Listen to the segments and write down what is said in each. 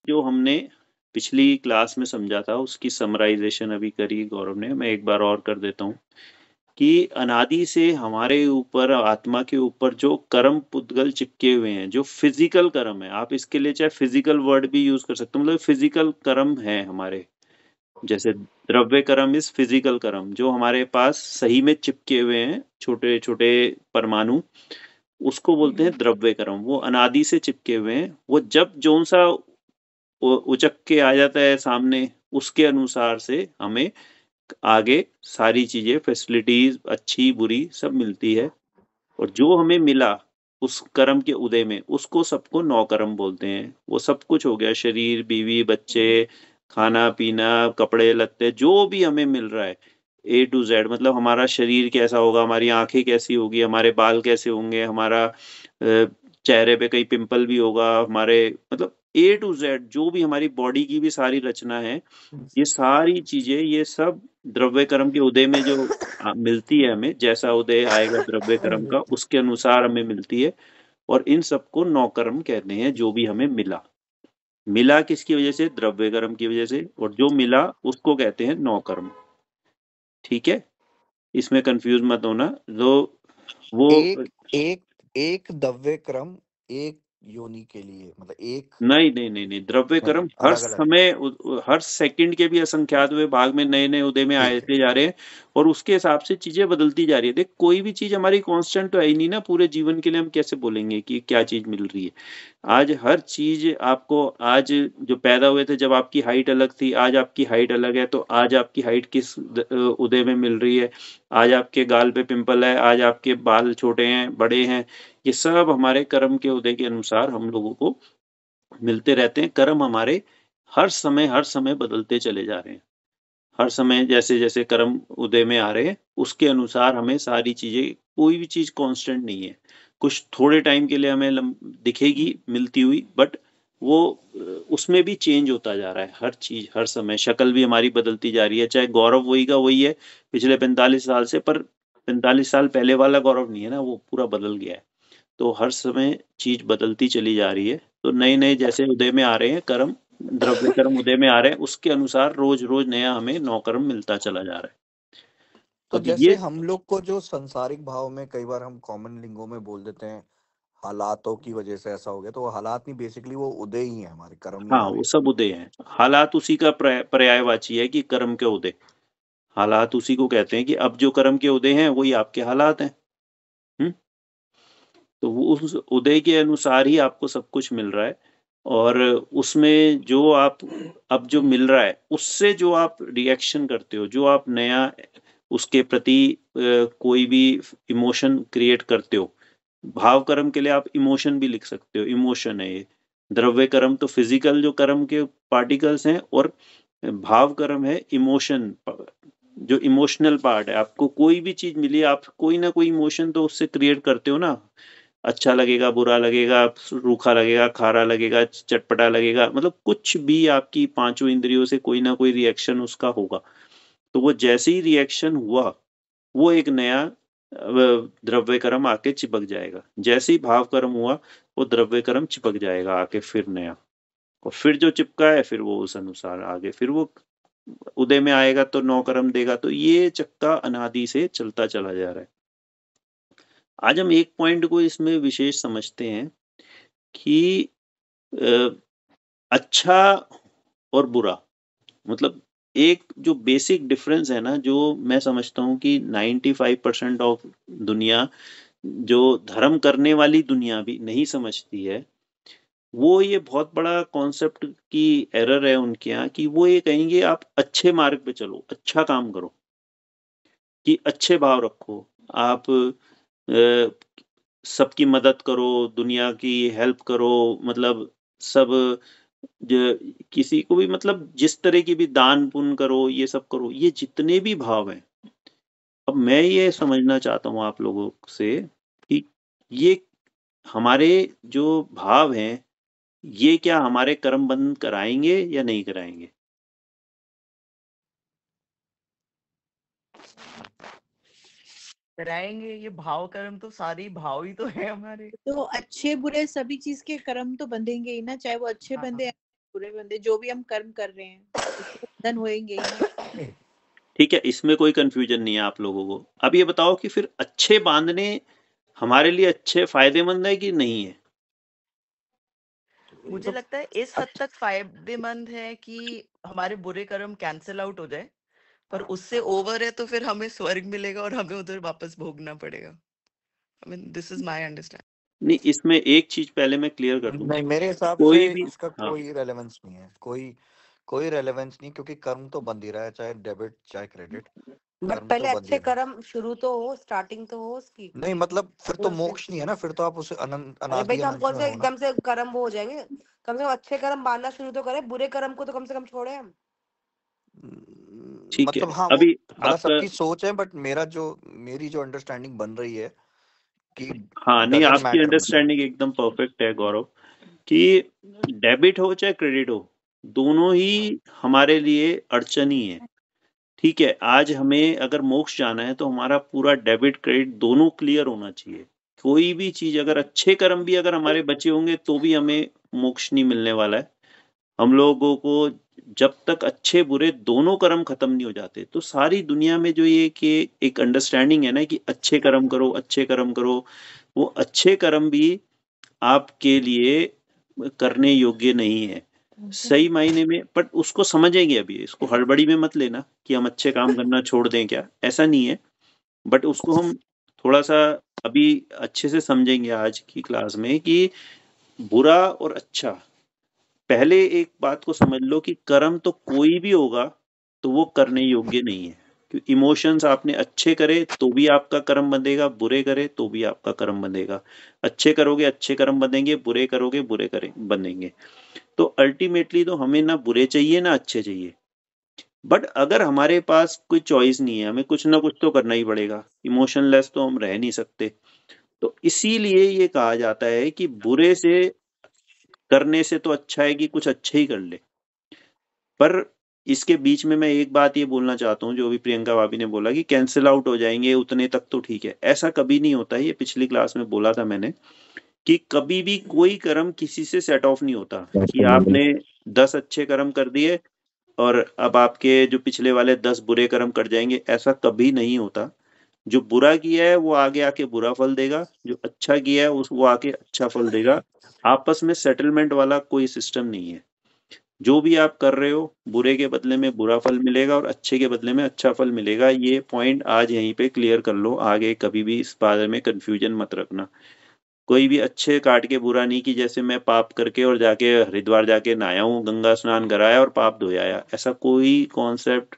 जो हमने पिछली क्लास में समझा था उसकी समराइजेशन अभी करी गौरव ने, मैं एक बार और कर देता हूँ कि अनादि से हमारे ऊपर आत्मा के ऊपर जो कर्म पुद्गल चिपके हुए हैं, जो फिजिकल कर्म है, आप इसके लिए चाहे फिजिकल वर्ड भी यूज कर सकते हो, मतलब फिजिकल कर्म है हमारे। जैसे द्रव्य कर्म इज फिजिकल कर्म, जो हमारे पास सही में चिपके हुए हैं छोटे छोटे परमाणु, उसको बोलते हैं द्रव्य कर्म। वो अनादि से चिपके हुए हैं, वो जब जोन सा उचक के आ जाता है सामने, उसके अनुसार से हमें आगे सारी चीजें फैसिलिटीज अच्छी बुरी सब मिलती है। और जो हमें मिला उस कर्म के उदय में, उसको सबको नौ कर्म बोलते हैं। वो सब कुछ हो गया, शरीर, बीवी, बच्चे, खाना पीना, कपड़े लत्ते, जो भी हमें मिल रहा है ए टू जेड। मतलब हमारा शरीर कैसा होगा, हमारी आंखें कैसी होगी, हमारे बाल कैसे होंगे, हमारा चेहरे पे कहीं पिंपल भी होगा, हमारे मतलब ए टू जेड जो भी हमारी बॉडी की भी सारी रचना है, ये सारी चीजें, ये सब द्रव्य कर्म के उदय में जो मिलती है हमें, जैसा उदय आएगा द्रव्य कर्म का उसके अनुसार हमें मिलती है। और इन सबको नौकर्म कहते हैं, जो भी हमें मिला। मिला किसकी वजह से? द्रव्य कर्म की वजह से। और जो मिला उसको कहते हैं नौकर्म। ठीक है, इसमें कंफ्यूज मत होना। तो वो एक एक एक दव्य क्रम एक योनि के लिए, मतलब एक नहीं नहीं नहीं नहीं, द्रव्य नहीं, कर्म हर अलग अलग है। समय हर सेकंड के भी असंख्यात हुए भाग में नए नए उदय में ठीक है। आते जा रहे हैं। और उसके हिसाब से चीजें बदलती जा रही है। देख, कोई भी चीज हमारी कांस्टेंट तो है ही नहीं ना पूरे जीवन के लिए। हम कैसे बोलेंगे कि क्या चीज मिल रही है? आज हर चीज आपको, आज जो पैदा हुए थे जब आपकी हाइट अलग थी, आज आपकी हाइट अलग है, तो आज आपकी हाइट किस उदय में मिल रही है? आज आपके गाल पे पिंपल है, आज आपके बाल छोटे हैं बड़े हैं, ये सब हमारे कर्म के उदय के अनुसार हम लोगों को मिलते रहते हैं। कर्म हमारे हर समय बदलते चले जा रहे हैं। हर समय जैसे जैसे कर्म उदय में आ रहे हैं, उसके अनुसार हमें सारी चीजें, कोई भी चीज कांस्टेंट नहीं है। कुछ थोड़े टाइम के लिए हमें दिखेगी मिलती हुई, बट वो उसमें भी चेंज होता जा रहा है। हर चीज हर समय, शक्ल भी हमारी बदलती जा रही है। चाहे गौरव वही का वही है पिछले 45 साल से, पर 45 साल पहले वाला गौरव नहीं है ना, वो पूरा बदल गया है। तो हर समय चीज बदलती चली जा रही है। तो नए नए जैसे उदय में आ रहे हैं कर्म, द्रव्य कर्म उदय में आ रहे हैं, उसके अनुसार रोज रोज नया हमें नौकर्म मिलता चला जा रहा है। तो अब जैसे ये हम लोग को जो संसारिक भाव में कई बार हम कॉमन लिंगों में बोल देते हैं हालातों की वजह से ऐसा हो गया, तो वो हालात नहीं, बेसिकली वो उदय ही है, हमारे कर्म नहीं हाँ, है वो वे। सब उदय हैं। हालात उसी का पर्यायवाची है कि कर्म के उदय। हालात उसी को कहते हैं कि अब जो कर्म के उदय हैं वही आपके हालात हैं। हम्म। तो वो उस उदय के अनुसार ही आपको सब कुछ मिल रहा है। और उसमें जो आप अब जो मिल रहा है, उससे जो आप रिएक्शन करते हो, जो आप नया उसके प्रति कोई भी इमोशन क्रिएट करते हो। भाव कर्म के लिए आप इमोशन भी लिख सकते हो, इमोशन है ये। द्रव्य कर्म तो फिजिकल जो कर्म के पार्टिकल्स हैं, और भाव कर्म है इमोशन, जो इमोशनल पार्ट है। आपको कोई भी चीज मिली, आप कोई ना कोई इमोशन तो उससे क्रिएट करते हो ना। अच्छा लगेगा, बुरा लगेगा, रूखा लगेगा, खारा लगेगा, चटपटा लगेगा, मतलब कुछ भी आपकी पांचों इंद्रियों से कोई ना कोई रिएक्शन उसका होगा। तो वो जैसे ही रिएक्शन हुआ, वो एक नया द्रव्य कर्म आके चिपक जाएगा। जैसे ही भाव कर्म हुआ, वो द्रव्य कर्म चिपक जाएगा आके फिर नया। और फिर जो चिपका है, फिर वो उस अनुसार आगे फिर वो उदय में आएगा तो नौ कर्म देगा। तो ये चक्का अनादि से चलता चला जा रहा है। आज हम एक पॉइंट को इसमें विशेष समझते हैं कि अ, अच्छा और बुरा, मतलब एक जो बेसिक डिफरेंस है ना, जो मैं समझता हूँ कि 95% ऑफ दुनिया, जो धर्म करने वाली दुनिया भी नहीं समझती है, वो ये बहुत बड़ा कॉन्सेप्ट की एरर है उनके यहाँ, कि वो ये कहेंगे आप अच्छे मार्ग पे चलो, अच्छा काम करो, कि अच्छे भाव रखो, आप सबकी मदद करो, दुनिया की हेल्प करो, मतलब सब किसी को भी, मतलब जिस तरह की भी दान पुण्य करो, ये सब करो, ये जितने भी भाव हैं। अब मैं ये समझना चाहता हूँ आप लोगों से कि ये हमारे जो भाव हैं, ये क्या हमारे कर्म बंद कराएंगे या नहीं कराएंगे? कराएंगे। ये भाव कर्म तो सारी भाव ही तो है हमारे। तो अच्छे बुरे सभी चीज के कर्म तो बंधेंगे ही ना, चाहे वो अच्छे हाँ, बंधे या बुरे बंधे, जो भी हम कर्म कर रहे हैं उसके बंधन होएंगे ही ना। ठीक है, इसमें कोई कंफ्यूजन नहीं है आप लोगों को। अब ये बताओ कि फिर अच्छे बांधने हमारे लिए अच्छे फायदेमंद है कि नहीं है? मुझे लगता है इस हद तक फायदेमंद है कि हमारे बुरे कर्म कैंसिल आउट हो जाए, पर उससे ओवर है तो फिर हमें स्वर्ग मिलेगा और हमें उधर वापस भोगना पड़ेगा। I mean this is my understanding. नहीं, इसमें एक चीज पहले मैं क्लियर कर दूं, नहीं, मेरे हिसाब से कोई भी इसका हाँ कोई रेलेवेंस नहीं है, कोई रेलेवेंस नहीं, क्योंकि कर्म तो बंद ही रहा है, चाहे डेबिट चाहे क्रेडिट, बट कर्म तो पहले बंद ही अच्छे रहा है। कर्म शुरू तो हो, स्टार्टिंग तो हो उसकी। नहीं मतलब फिर तो तो फिर मोक्ष नहीं है ना, फिर तो आप उसे अनंत अरे भाई, अनादि तो हम अनंत कौन में से हो ना। एकदम से कर्म वो हो जाएंगे? कम से कम अच्छे कर्म बांधना शुरू तो करें, बुरे कर्म को तो कम से कम छोड़े हम। ठीक है। मतलब हाँ, वो अभी मतलब आपका सबकी सोच है, बट मेरी जो अंडरस्टैंडिंग बन रही है कि हाँ नहीं, डजंट आपकी मैटर मतलब। अंडरस्टैंडिंग एकदम परफेक्ट है गौरव, कि डेबिट हो चाहे क्रेडिट हो, दोनों ही हमारे लिए अड़चन ही है। ठीक है, आज हमें अगर मोक्ष जाना है तो हमारा पूरा डेबिट क्रेडिट दोनों क्लियर होना चाहिए। कोई भी चीज, अगर अच्छे कर्म भी अगर हमारे बचे होंगे तो भी हमें मोक्ष नहीं मिलने वाला है। हम लोगों को जब तक अच्छे बुरे दोनों कर्म खत्म नहीं हो जाते, तो सारी दुनिया में जो ये कि एक अंडरस्टैंडिंग है ना कि अच्छे कर्म करो, अच्छे कर्म करो, वो अच्छे कर्म भी आपके लिए करने योग्य नहीं है सही मायने में। बट उसको समझेंगे, अभी इसको हड़बड़ी में मत लेना कि हम अच्छे काम करना छोड़ दें, क्या ऐसा नहीं है। बट उसको हम थोड़ा सा अभी अच्छे से समझेंगे आज की क्लास में कि बुरा और अच्छा। पहले एक बात को समझ लो कि कर्म तो कोई भी होगा तो वो करने योग्य नहीं है, क्योंकि इमोशंस आपने अच्छे करे तो भी आपका कर्म बंधेगा, बुरे करे तो भी आपका कर्म बंधेगा। अच्छे करोगे अच्छे कर्म बंधेंगे, बुरे करोगे बुरे करे बंधेंगे। तो अल्टीमेटली तो हमें ना बुरे चाहिए ना अच्छे चाहिए। बट अगर हमारे पास कोई चॉइस नहीं है, हमें कुछ ना कुछ तो करना ही पड़ेगा, इमोशनलेस तो हम रह नहीं सकते। तो इसीलिए ये कहा जाता है कि बुरे से करने से तो अच्छा है कि कुछ अच्छे ही कर ले। पर इसके बीच में मैं एक बात ये बोलना चाहता हूँ, जो भी प्रियंका भाभी ने बोला कि कैंसिल आउट हो जाएंगे उतने तक तो ठीक है, ऐसा कभी नहीं होता है। ये पिछली क्लास में बोला था मैंने कि कभी भी कोई कर्म किसी से सेट ऑफ नहीं होता कि आपने 10 अच्छे कर्म कर दिए और अब आपके जो पिछले वाले 10 बुरे कर्म कर जाएंगे, ऐसा कभी नहीं होता। जो बुरा किया है वो आगे आके बुरा फल देगा, जो अच्छा किया है उस वो आके अच्छा फल देगा। आपस में सेटलमेंट वाला कोई सिस्टम नहीं है। जो भी आप कर रहे हो, बुरे के बदले में बुरा फल मिलेगा और अच्छे के बदले में अच्छा फल मिलेगा। ये पॉइंट आज यहीं पे क्लियर कर लो, आगे कभी भी इस बारे में कंफ्यूजन मत रखना। कोई भी अच्छे काट के बुरा नहीं, कि जैसे मैं पाप करके और जाके हरिद्वार जाके नहाया हूँ, गंगा स्नान कराया और पाप धोया, ऐसा कोई कॉन्सेप्ट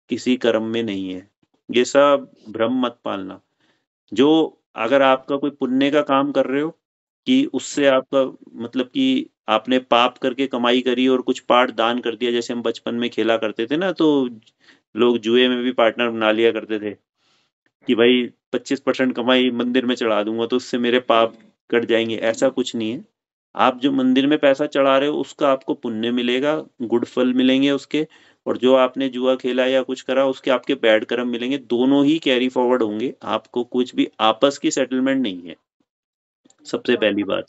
किसी कर्म में नहीं है। ये सब भ्रम मत पालना। जो अगर आपका कोई पुण्य का काम कर रहे हो कि उससे आपका मतलब कि आपने पाप करके कमाई करी और कुछ पार्ट दान कर दिया, जैसे हम बचपन में खेला करते थे ना, तो लोग जुए में भी पार्टनर बना लिया करते थे कि भाई 25% कमाई मंदिर में चढ़ा दूंगा तो उससे मेरे पाप कट जाएंगे। ऐसा कुछ नहीं है। आप जो मंदिर में पैसा चढ़ा रहे हो उसका आपको पुण्य मिलेगा, गुड फल मिलेंगे उसके, और जो आपने जुआ खेला या कुछ करा उसके आपके बैड कर्म मिलेंगे। दोनों ही कैरी फॉरवर्ड होंगे, आपको कुछ भी आपस की सेटलमेंट नहीं है, सबसे पहली बात।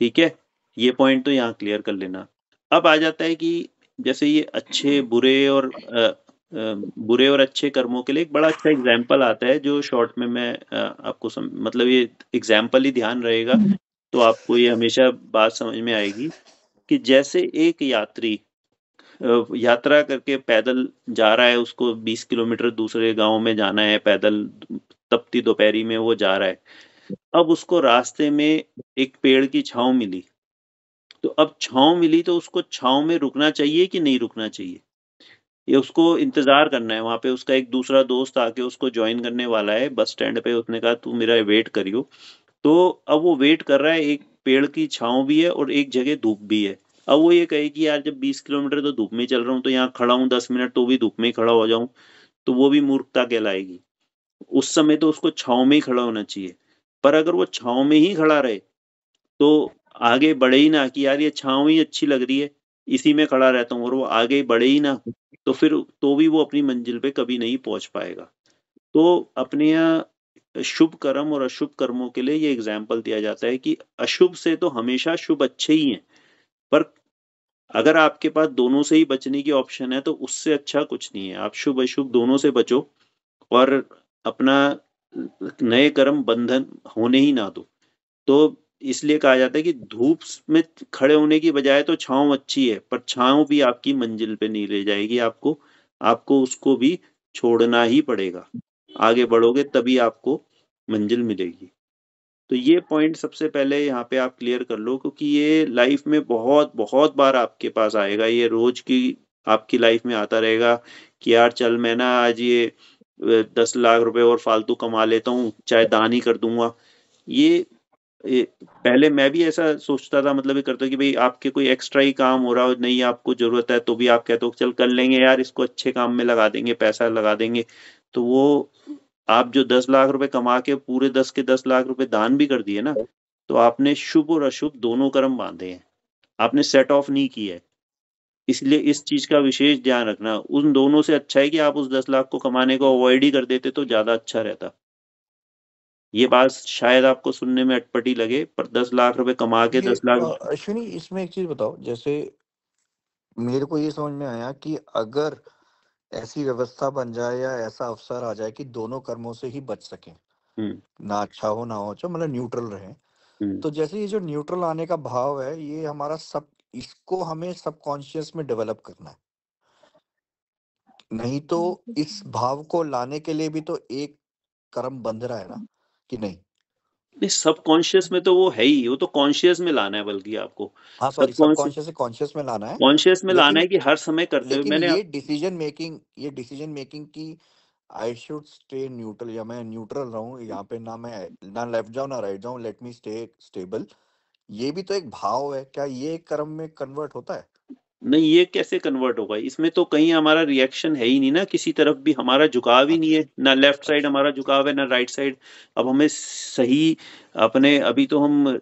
ठीक है, ये पॉइंट तो यहाँ क्लियर कर लेना। अब आ जाता है कि जैसे ये अच्छे बुरे और अच्छे कर्मों के लिए एक बड़ा अच्छा एग्जाम्पल आता है, जो शॉर्ट में मैं आपको मतलब ये एग्जाम्पल ही ध्यान रहेगा तो आपको ये हमेशा बात समझ में आएगी। कि जैसे एक यात्री यात्रा करके पैदल जा रहा है, उसको 20 किलोमीटर दूसरे गांव में जाना है पैदल, तपती दोपहरी में वो जा रहा है। अब उसको रास्ते में एक पेड़ की छांव मिली, तो अब छांव मिली तो उसको छांव में रुकना चाहिए कि नहीं रुकना चाहिए? ये उसको इंतजार करना है, वहां पे उसका एक दूसरा दोस्त आके उसको ज्वाइन करने वाला है बस स्टैंड पे, उसने कहा तू मेरा वेट करियो। तो अब वो वेट कर रहा है, एक पेड़ की छांव भी है और एक जगह धूप भी है। अब वो ये कहे कि यार जब 20 किलोमीटर तो धूप में चल रहा हूँ, तो यहाँ खड़ा हूँ 10 मिनट तो भी धूप में ही खड़ा हो जाऊं, तो वो भी मूर्खता कहलाएगी। उस समय तो उसको छांव में ही खड़ा होना चाहिए। पर अगर वो छांव में ही खड़ा रहे तो आगे बढ़े ही ना, कि यार ये छांव ही अच्छी लग रही है, इसी में खड़ा रहता हूँ, और वो आगे बढ़े ही ना, तो फिर तो भी वो अपनी मंजिल पे कभी नहीं पहुंच पाएगा। तो अपने यहाँ शुभ कर्म और अशुभ कर्मों के लिए ये एग्जाम्पल दिया जाता है कि अशुभ से तो हमेशा शुभ अच्छे ही हैं, पर अगर आपके पास दोनों से ही बचने की ऑप्शन है तो उससे अच्छा कुछ नहीं है। आप शुभ अशुभ दोनों से बचो और अपना नए कर्म बंधन होने ही ना दो। तो इसलिए कहा जाता है कि धूप में खड़े होने की बजाय तो छांव अच्छी है, पर छांव भी आपकी मंजिल पे नहीं ले जाएगी आपको। आपको उसको भी छोड़ना ही पड़ेगा। आगे बढ़ोगे तभी आपको मंजिल मिलेगी। तो ये पॉइंट सबसे पहले यहाँ पे आप क्लियर कर लो, क्योंकि ये लाइफ में बहुत बहुत बार आपके पास आएगा। ये रोज की आपकी लाइफ में आता रहेगा कि यार चल मैं ना आज ये 10 लाख रुपए और फालतू कमा लेता हूँ, चाहे दान ही कर दूंगा। ये पहले मैं भी ऐसा सोचता था, मतलब ये करता कि भाई आपके कोई एक्स्ट्रा ही काम हो रहा हो, नहीं आपको जरूरत है, तो भी आप कहते हो चल कर लेंगे यार, इसको अच्छे काम में लगा देंगे, पैसा लगा देंगे। तो वो आप जो 10 लाख रुपए कमा के पूरे 10 के 10 लाख रुपए दान भी कर दिए ना, तो आपने शुभ और अशुभ दोनों कर्म बांधे हैं, आपने सेट ऑफ नहीं किया है। इसलिए इस चीज का विशेष ध्यान रखना। उन दोनों से अच्छा है कि आप उस 10 लाख को कमाने को अवॉइड ही कर देते तो ज्यादा अच्छा रहता। ये बात शायद आपको सुनने में अटपटी लगे, पर 10 लाख रुपए कमा के ये 10 लाख। अश्विनी, इसमें एक चीज बताओ। जैसे मेरे को ये समझ में आया कि अगर ऐसी व्यवस्था बन जाए या ऐसा अवसर आ जाए कि दोनों कर्मों से ही बच सकें, हम्म ना अच्छा हो ना हो अच्छा, मतलब न्यूट्रल रहे, हम्म तो जैसे ये जो न्यूट्रल आने का भाव है, ये हमारा सब, इसको हमें सबकॉन्शियस में डेवलप करना है। नहीं तो इस भाव को लाने के लिए भी तो एक कर्म बंध रहा है ना, कि नहीं? नहीं, सबकॉन्शियस में तो वो है ही, वो तो कॉन्शियस में लाना है, बल्कि आपको हाँ सॉरी, सबकॉन्शियस सबकॉन्शियस से कॉन्शियस में लाना है। कॉन्शियस में लाना लेकिन है कि हर समय करते हुए लेकिन मैंने ये डिसीजन मेकिंग की आई शुड स्टे न्यूट्रल, या मैं न्यूट्रल रहूं यहाँ पे, ना मैं ना लेफ्ट जाऊं ना राइट जाऊं, लेट मी स्टे स्टेबल, ये भी तो एक भाव है। क्या ये कर्म में कन्वर्ट होता है? नहीं, ये कैसे कन्वर्ट होगा? इसमें तो कहीं हमारा रिएक्शन है ही नहीं ना, किसी तरफ भी हमारा झुकाव ही नहीं है, अच्छा ना लेफ्ट साइड अच्छा। हमारा झुकाव है ना राइट साइड। अब हमें सही अपने अभी तो हम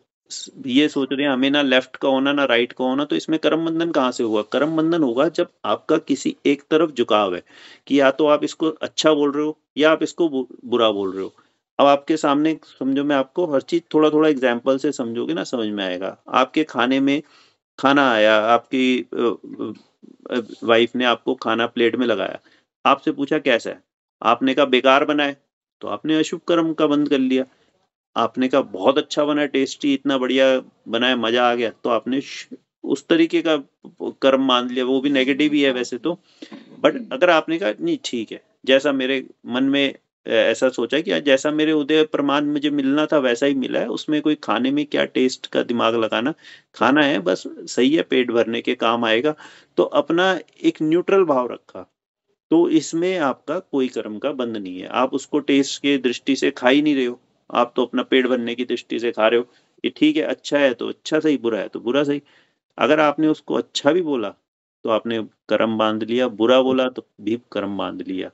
ये सोच रहे हैं हमें ना लेफ्ट का होना ना राइट का होना, तो इसमें कर्म बंधन कहाँ से होगा? कर्म बंधन होगा जब आपका किसी एक तरफ झुकाव है, कि या तो आप इसको अच्छा बोल रहे हो या आप इसको बुरा बोल रहे हो। अब आपके सामने समझो, मैं आपको हर चीज थोड़ा थोड़ा एग्जाम्पल से समझोगे ना, समझ में आएगा। आपके खाने में खाना आया, आपकी वाइफ ने आपको खाना प्लेट में लगाया, आपसे पूछा कैसा है, आपने कहा बेकार बना है, तो आपने अशुभ कर्म का बंध कर लिया। आपने कहा बहुत अच्छा बना है, टेस्टी, इतना बढ़िया बना है, मजा आ गया, तो आपने उस तरीके का कर्म मान लिया, वो भी नेगेटिव ही है वैसे तो। बट अगर आपने कहा नहीं ठीक है, जैसा मेरे मन में ऐसा सोचा कि आज जैसा मेरे उदय प्रमाण मुझे मिलना था वैसा ही मिला है, उसमें कोई खाने में क्या टेस्ट का दिमाग लगाना, खाना है बस, सही है, पेट भरने के काम आएगा, तो अपना एक न्यूट्रल भाव रखा, तो इसमें आपका कोई कर्म का बंध नहीं है। आप उसको टेस्ट के दृष्टि से खा ही नहीं रहे हो, आप तो अपना पेट भरने की दृष्टि से खा रहे हो कि ठीक है, अच्छा है तो अच्छा सही, बुरा है तो बुरा सही। अगर आपने उसको अच्छा भी बोला तो आपने कर्म बांध लिया, बुरा बोला तो भी कर्म बांध लिया।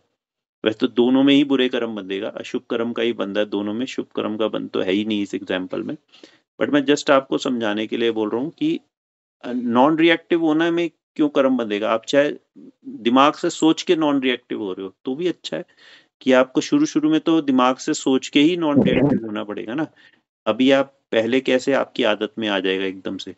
वैसे तो दोनों में ही बुरे कर्म बंधेगा, अशुभ कर्म का ही बंधा है दोनों में, शुभ कर्म का बंध तो है ही नहीं इस एग्जाम्पल में। बट मैं जस्ट आपको समझाने के लिए बोल रहा हूँ कि नॉन रिएक्टिव होना में क्यों कर्म बंधेगा। आप चाहे दिमाग से सोच के नॉन रिएक्टिव हो रहे हो तो भी अच्छा है, कि आपको शुरू शुरू में तो दिमाग से सोच के ही नॉन रिएक्टिव होना पड़ेगा ना। अभी आप पहले कैसे आपकी आदत में आ जाएगा एकदम से,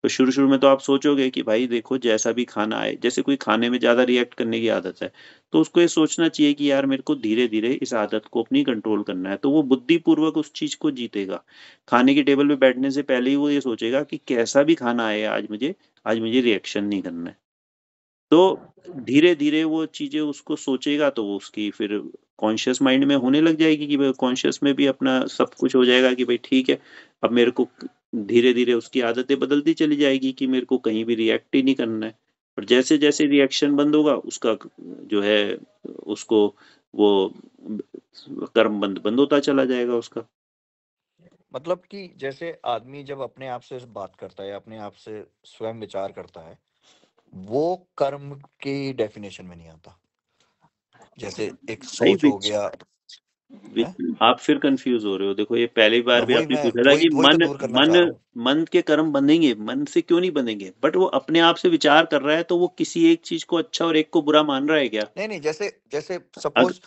तो शुरू शुरू में तो आप सोचोगे कि भाई देखो जैसा भी खाना आए, जैसे कोई खाने में ज्यादा रिएक्ट करने की आदत है, तो उसको ये सोचना चाहिए कि यार मेरे को धीरे धीरे इस आदत को अपनी कंट्रोल करना है, तो वो बुद्धिपूर्वक उस चीज को जीतेगा। खाने की टेबल पे बैठने से पहले ही वो ये सोचेगा कि कैसा भी खाना आए आज मुझे रिएक्शन नहीं करना है। तो धीरे धीरे वो चीजें उसको सोचेगा तो वो उसकी फिर कॉन्शियस माइंड में होने लग जाएगी, कि भाई कॉन्शियस में भी अपना सब कुछ हो जाएगा कि भाई ठीक है, अब मेरे को धीरे धीरे उसकी आदतें बदलती चली जाएगी कि मेरे को कहीं भी रिएक्ट ही नहीं करना है। और जैसे जैसे रिएक्शन बंद होगा उसका जो है उसको वो कर्म बंद बंद होता चला जाएगा उसका। मतलब कि जैसे आदमी जब अपने आप से बात करता है, अपने आप से स्वयं विचार करता है, वो कर्म की डेफिनेशन में नहीं आता। जैसे एक भाई सोच हो गया है। आप फिर कंफ्यूज हो रहे हो। देखो ये पहली बार भी आपने पूछा था कि वही तो मन दूर करना मन चाह रहा हूँ। मन के कर्म बंधेंगे, मन से क्यों नहीं बंधेंगे? बट वो अपने आप से विचार कर रहा है, तो वो किसी एक चीज को अच्छा और एक को बुरा मान रहा है क्या? नहीं नहीं, जैसे जैसे अग, सपोज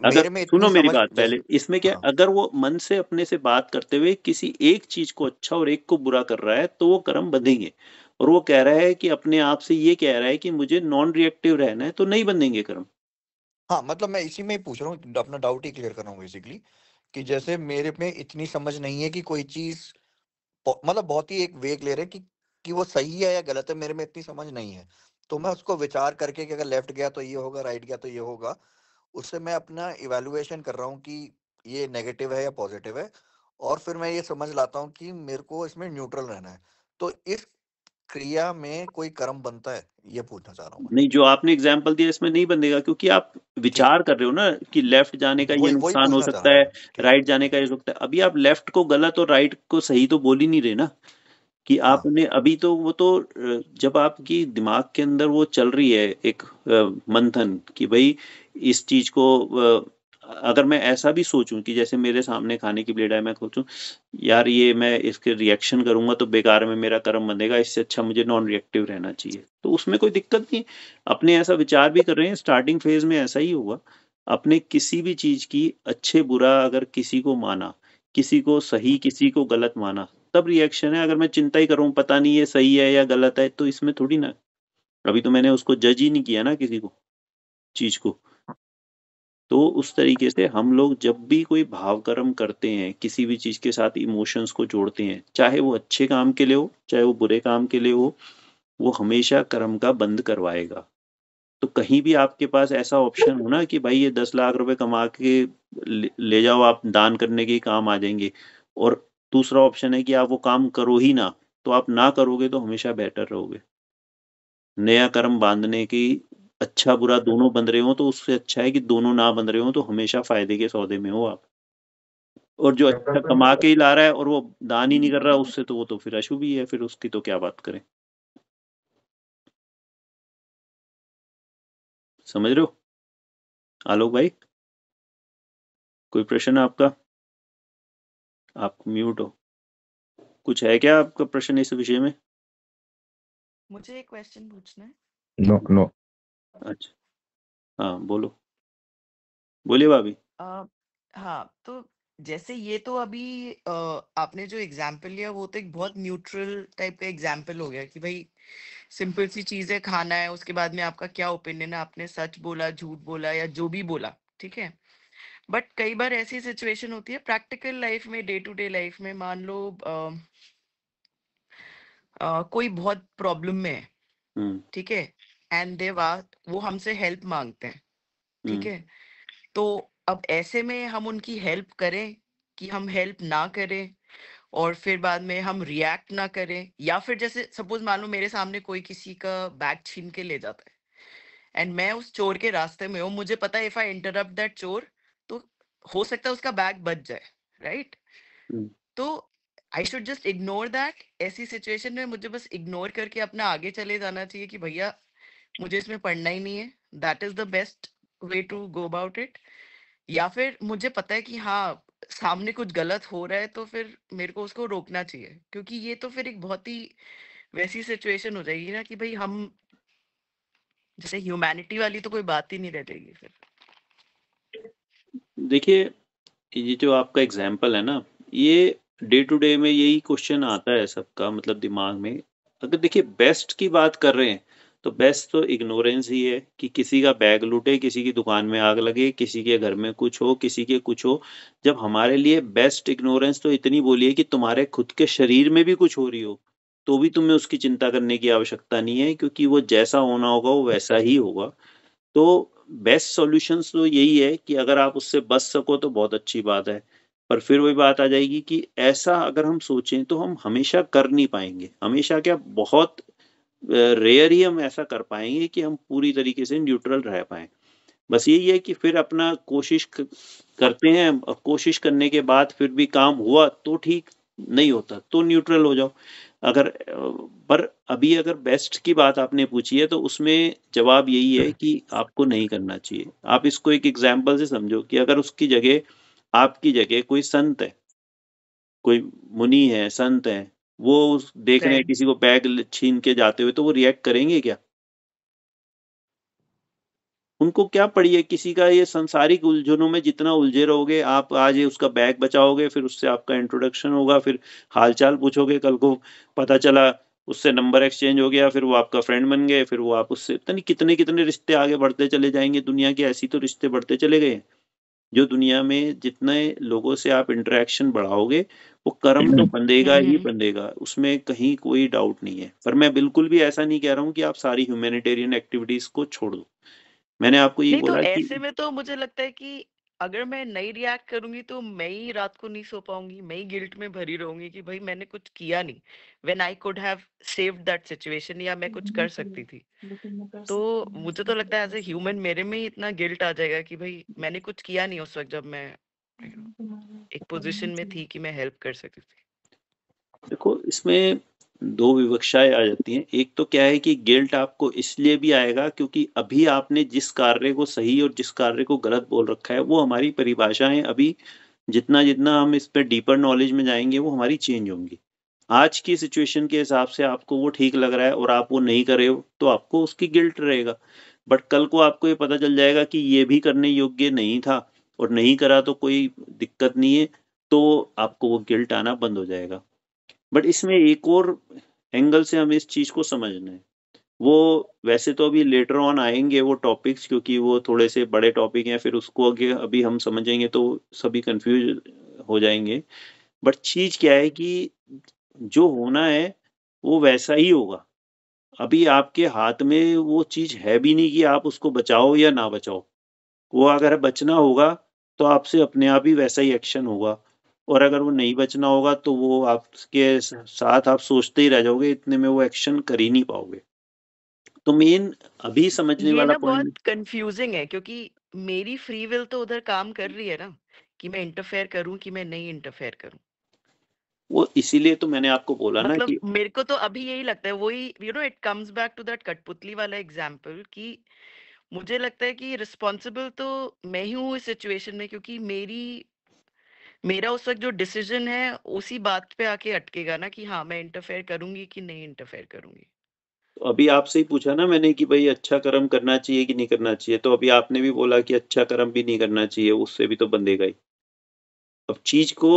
अगर मेरे में सुनो इतनी मेरी समझ बात पहले, जैसे। इसमें क्या है, हाँ अगर वो मन से अपने से बात करते हुए किसी एक चीज को अच्छा और एक को बुरा कर रहा है तो वो कर्म बंधेंगे। और वो कह रहा है कि अपने आप से ये कह रहा है कि मुझे नॉन रिएक्टिव रहना है, तो नहीं बंधेंगे कर्म। हाँ मतलब मैं इसी में ही पूछ रहा हूँ, अपना डाउट ही क्लियर कर रहा हूँ बेसिकली, कि जैसे मेरे में इतनी समझ नहीं है कि कोई चीज मतलब बहुत ही एक वे क्लियर है कि वो सही है या गलत है, मेरे में इतनी समझ नहीं है। तो मैं उसको विचार करके कि अगर लेफ्ट गया तो ये होगा, राइट गया तो ये होगा, उससे मैं अपना इवैल्यूएशन कर रहा हूँ कि ये नेगेटिव है या पॉजिटिव है, और फिर मैं ये समझ लाता हूँ कि मेरे को इसमें न्यूट्रल रहना है। तो इस क्रिया में कोई कर्म बनता है, ये पूछना चाह रहा हूँ मैं। नहीं, जो आपने एग्जाम्पल दिया इसमें नहीं बंधेगा, क्योंकि आप ठीक, विचार कर रहे हो ना कि लेफ्ट जाने का ये वही वही नुकसान हो पूछना चाह सकता रहा था है, मैं। ठीक, राइट जाने का ये हो सकता है। अभी आप लेफ्ट को गलत और राइट को सही तो बोल ही नहीं रहे ना, कि हाँ आपने अभी तो वो तो जब आपकी दिमाग के अंदर वो चल रही है एक मंथन कि भाई इस चीज को अगर मैं ऐसा भी सोचूं कि जैसे मेरे सामने खाने की प्लेट है, मैं सोचूं यार ये मैं इसके रिएक्शन करूंगा तो बेकार में मेरा कर्म बंधेगा, इससे अच्छा मुझे नॉन रिएक्टिव रहना चाहिए, तो उसमें कोई दिक्कत नहीं। अपने ऐसा विचार भी कर रहे हैं, स्टार्टिंग फेज में ऐसा ही होगा। अपने किसी भी चीज की अच्छे बुरा अगर किसी को माना, किसी को सही किसी को गलत माना, तब रिएक्शन है। अगर मैं चिंता ही करूं पता नहीं ये सही है या गलत है, तो इसमें थोड़ी ना, अभी तो मैंने उसको जज ही नहीं किया ना किसी को, चीज को। तो उस तरीके से हम लोग जब भी कोई भाव कर्म करते हैं, किसी भी चीज के साथ इमोशंस को जोड़ते हैं, चाहे वो अच्छे काम के लिए हो चाहे वो बुरे काम के लिए हो, वो हमेशा कर्म का बंद करवाएगा। तो कहीं भी आपके पास ऐसा ऑप्शन हो ना कि भाई ये 10 लाख रुपए कमा के ले जाओ, आप दान करने के ही काम आ जाएंगे, और दूसरा ऑप्शन है कि आप वो काम करो ही ना, तो आप ना करोगे तो हमेशा बेटर रहोगे। नया कर्म बांधने की, अच्छा बुरा दोनों बंध रहे हो तो उससे अच्छा है कि दोनों ना बंध रहे हो, तो हमेशा फायदे के सौदे में हो आप। और जो अच्छा कमा के ही ला रहा है और वो दान ही नहीं कर रहा, उससे तो वो तो फिर अशुभ ही है, फिर उसकी तो क्या बात करें। समझ रहे हो आलोक भाई? कोई प्रश्न है आपका? आप म्यूट हो। कुछ है क्या आपका प्रश्न इस विषय में? मुझे एक क्वेश्चन पूछना है। No no. अच्छा, हाँ बोलो, बोलिए भाभी। अ, हाँ, तो जैसे ये तो अभी आपने जो एग्जाम्पल लिया वो तो एक बहुत न्यूट्रल टाइप का एग्जाम्पल हो गया कि भाई सिंपल सी चीजें खाना है, उसके बाद में आपका क्या ओपिनियन है, आपने सच बोला झूठ बोला या जो भी बोला, ठीक है। बट कई बार ऐसी सिचुएशन होती है प्रैक्टिकल लाइफ में, डे टू डे लाइफ में, मान लो कोई बहुत प्रॉब्लम में है, हम्म ठीक है, एंड दे वो हमसे हेल्प मांगते हैं, ठीक हम्म है। तो अब ऐसे में हम उनकी हेल्प करें कि हम हेल्प ना करें, और फिर बाद में हम रिएक्ट ना करें, या फिर जैसे सपोज मान लो मेरे सामने कोई किसी का बैग छीन के ले जाता है एंड मैं उस चोर के रास्ते में हूँ, मुझे पता है इफ आई इंटरप्ट दैट चोर तो हो सकता है उसका बैग बच जाए, राइट। हम्म तो I should just ignore that. ऐसी सिचुएशन में मुझे बस इग्नोर करके अपना आगे चले जाना चाहिए कि भैया मुझे इसमें पढ़ना ही नहीं है, that is the best way to go about it. या फिर मुझे पता है कि हाँ सामने कुछ गलत हो रहा है तो फिर मेरे को उसको रोकना चाहिए, क्योंकि ये तो फिर एक बहुत ही वैसी सिचुएशन हो जाएगी ना कि भाई हम जैसे ह्यूमैनिटी वाली तो कोई बात ही नहीं रह जाएगी फिर। देखिए, ये जो आपका एग्जाम्पल है ना, ये डे टू डे में यही क्वेश्चन आता है सबका, मतलब दिमाग में। अगर देखिए बेस्ट की बात कर रहे हैं, तो बेस्ट तो इग्नोरेंस ही है कि किसी का बैग लूटे, किसी की दुकान में आग लगे, किसी के घर में कुछ हो, किसी के कुछ हो। जब हमारे लिए बेस्ट इग्नोरेंस तो इतनी बोलिए कि तुम्हारे खुद के शरीर में भी कुछ हो रही हो, तो भी तुम्हें उसकी चिंता करने की आवश्यकता नहीं है, क्योंकि वो जैसा होना होगा वो वैसा ही होगा। तो बेस्ट सॉल्यूशंस तो यही है कि अगर आप उससे बच सको तो बहुत अच्छी बात है। पर फिर वही बात आ जाएगी कि ऐसा अगर हम सोचें तो हम हमेशा कर नहीं पाएंगे, हमेशा क्या, बहुत रेयर ही हम ऐसा कर पाएंगे कि हम पूरी तरीके से न्यूट्रल रह पाए। बस यही है कि फिर अपना करते हैं, कोशिश करने के बाद फिर भी काम हुआ तो ठीक, नहीं होता तो न्यूट्रल हो जाओ। अगर पर अभी अगर बेस्ट की बात आपने पूछी है तो उसमें जवाब यही है कि आपको नहीं करना चाहिए। आप इसको एक एग्जाम्पल से समझो कि अगर उसकी जगह, आपकी जगह कोई संत है, कोई मुनि है, संत है, वो देख रहे हैं राइट। किसी को बैग छीन के जाते हुए, तो वो रिएक्ट करेंगे क्या? उनको क्या पड़ी है किसी का, ये संसारिक उलझनों में जितना उलझे रहोगे आप, आज ये उसका बैग बचाओगे, फिर उससे आपका इंट्रोडक्शन होगा, फिर हालचाल पूछोगे, कल को पता चला उससे नंबर एक्सचेंज हो गया, फिर वो आपका फ्रेंड बन गए, फिर वो आप उससे पता नहीं कितने कितने रिश्ते आगे बढ़ते चले जाएंगे दुनिया के, ऐसी तो रिश्ते बढ़ते चले गए हैं। जो दुनिया में जितने लोगों से आप इंटरेक्शन बढ़ाओगे वो कर्म तो बंधेगा ही बंधेगा, उसमें कहीं कोई डाउट नहीं है। पर मैं बिल्कुल भी ऐसा नहीं कह रहा हूँ कि आप सारी ह्यूमैनिटेरियन एक्टिविटीज को छोड़ दो। मैंने आपको ये नहीं, तो बोला कि ऐसे में तो मुझे लगता है कि अगर मैं नहीं रिएक्ट करूंगी तो मैं ही रात को नहीं सो पाऊंगी, मैं ही गिल्ट में भरी रहूंगी कि भाई मैंने कुछ किया नहीं, when I could have saved that situation, या मैं कुछ कर सकती थी। तो मुझे तो लगता है एज ए ह्यूमन मेरे में ही इतना गिल्ट आ जाएगा कि भाई मैंने कुछ किया नहीं उस वक्त जब मैं एक पोजीशन में थी कि मैं हेल्प कर सकती थी। देखो इसमें दो विवक्षाएं आ जाती हैं। एक तो क्या है कि गिल्ट आपको इसलिए भी आएगा क्योंकि अभी आपने जिस कार्य को सही और जिस कार्य को गलत बोल रखा है वो हमारी परिभाषाएं अभी जितना जितना हम इस पे डीपर नॉलेज में जाएंगे वो हमारी चेंज होंगी। आज की सिचुएशन के हिसाब से आपको वो ठीक लग रहा है और आप वो नहीं कर रहे हो तो आपको उसकी गिल्ट रहेगा। बट कल को आपको ये पता चल जाएगा कि ये भी करने योग्य नहीं था और नहीं करा तो कोई दिक्कत नहीं है, तो आपको वो गिल्ट आना बंद हो जाएगा। बट इसमें एक और एंगल से हमें इस चीज को समझना है। वो वैसे तो अभी लेटर ऑन आएंगे वो टॉपिक्स, क्योंकि वो थोड़े से बड़े टॉपिक हैं, फिर उसको आगे अभी हम समझेंगे तो सभी कंफ्यूज हो जाएंगे। बट चीज क्या है कि जो होना है वो वैसा ही होगा। अभी आपके हाथ में वो चीज है भी नहीं कि आप उसको बचाओ या ना बचाओ। वो अगर बचना होगा तो आपसे अपने आप ही वैसा ही एक्शन होगा, और अगर वो नहीं बचना होगा तो वो आपके साथ आप सोचते ही रह जाओगे, इतने में वो एक्शन कर ही नहीं पाओगे। तो मेन अभी समझने ये वाला ना पॉइंट, बहुत कंफ्यूजिंग है क्योंकि मेरी फ्री विल तो उधर काम कर रही है ना, कि मैं इंटरफेयर करूं कि मैं नहीं इंटरफेयर करूं। वो इसीलिए तो मैंने आपको बोला ना मतलब कि मेरे को तो अभी यही लगता है, वही it comes back to that कठपुतली वाला एग्जाम्पल, कि मुझे लगता है कि रिस्पॉन्सिबल तो मैं ही हूँ इस सिचुएशन में, क्योंकि मेरा उस वक्त जो डिसीजन है उसी बात पे आके अटकेगा ना कि हाँ मैं इंटरफेयर करूंगी कि नहीं इंटरफेयर करूंगी। तो अभी आपसे ही पूछा ना मैंने कि भाई अच्छा कर्म करना चाहिए कि नहीं करना चाहिए, तो अभी आपने भी बोला कि अच्छा कर्म भी नहीं करना चाहिए, उससे भी तो बंधेगा ही। अब चीज को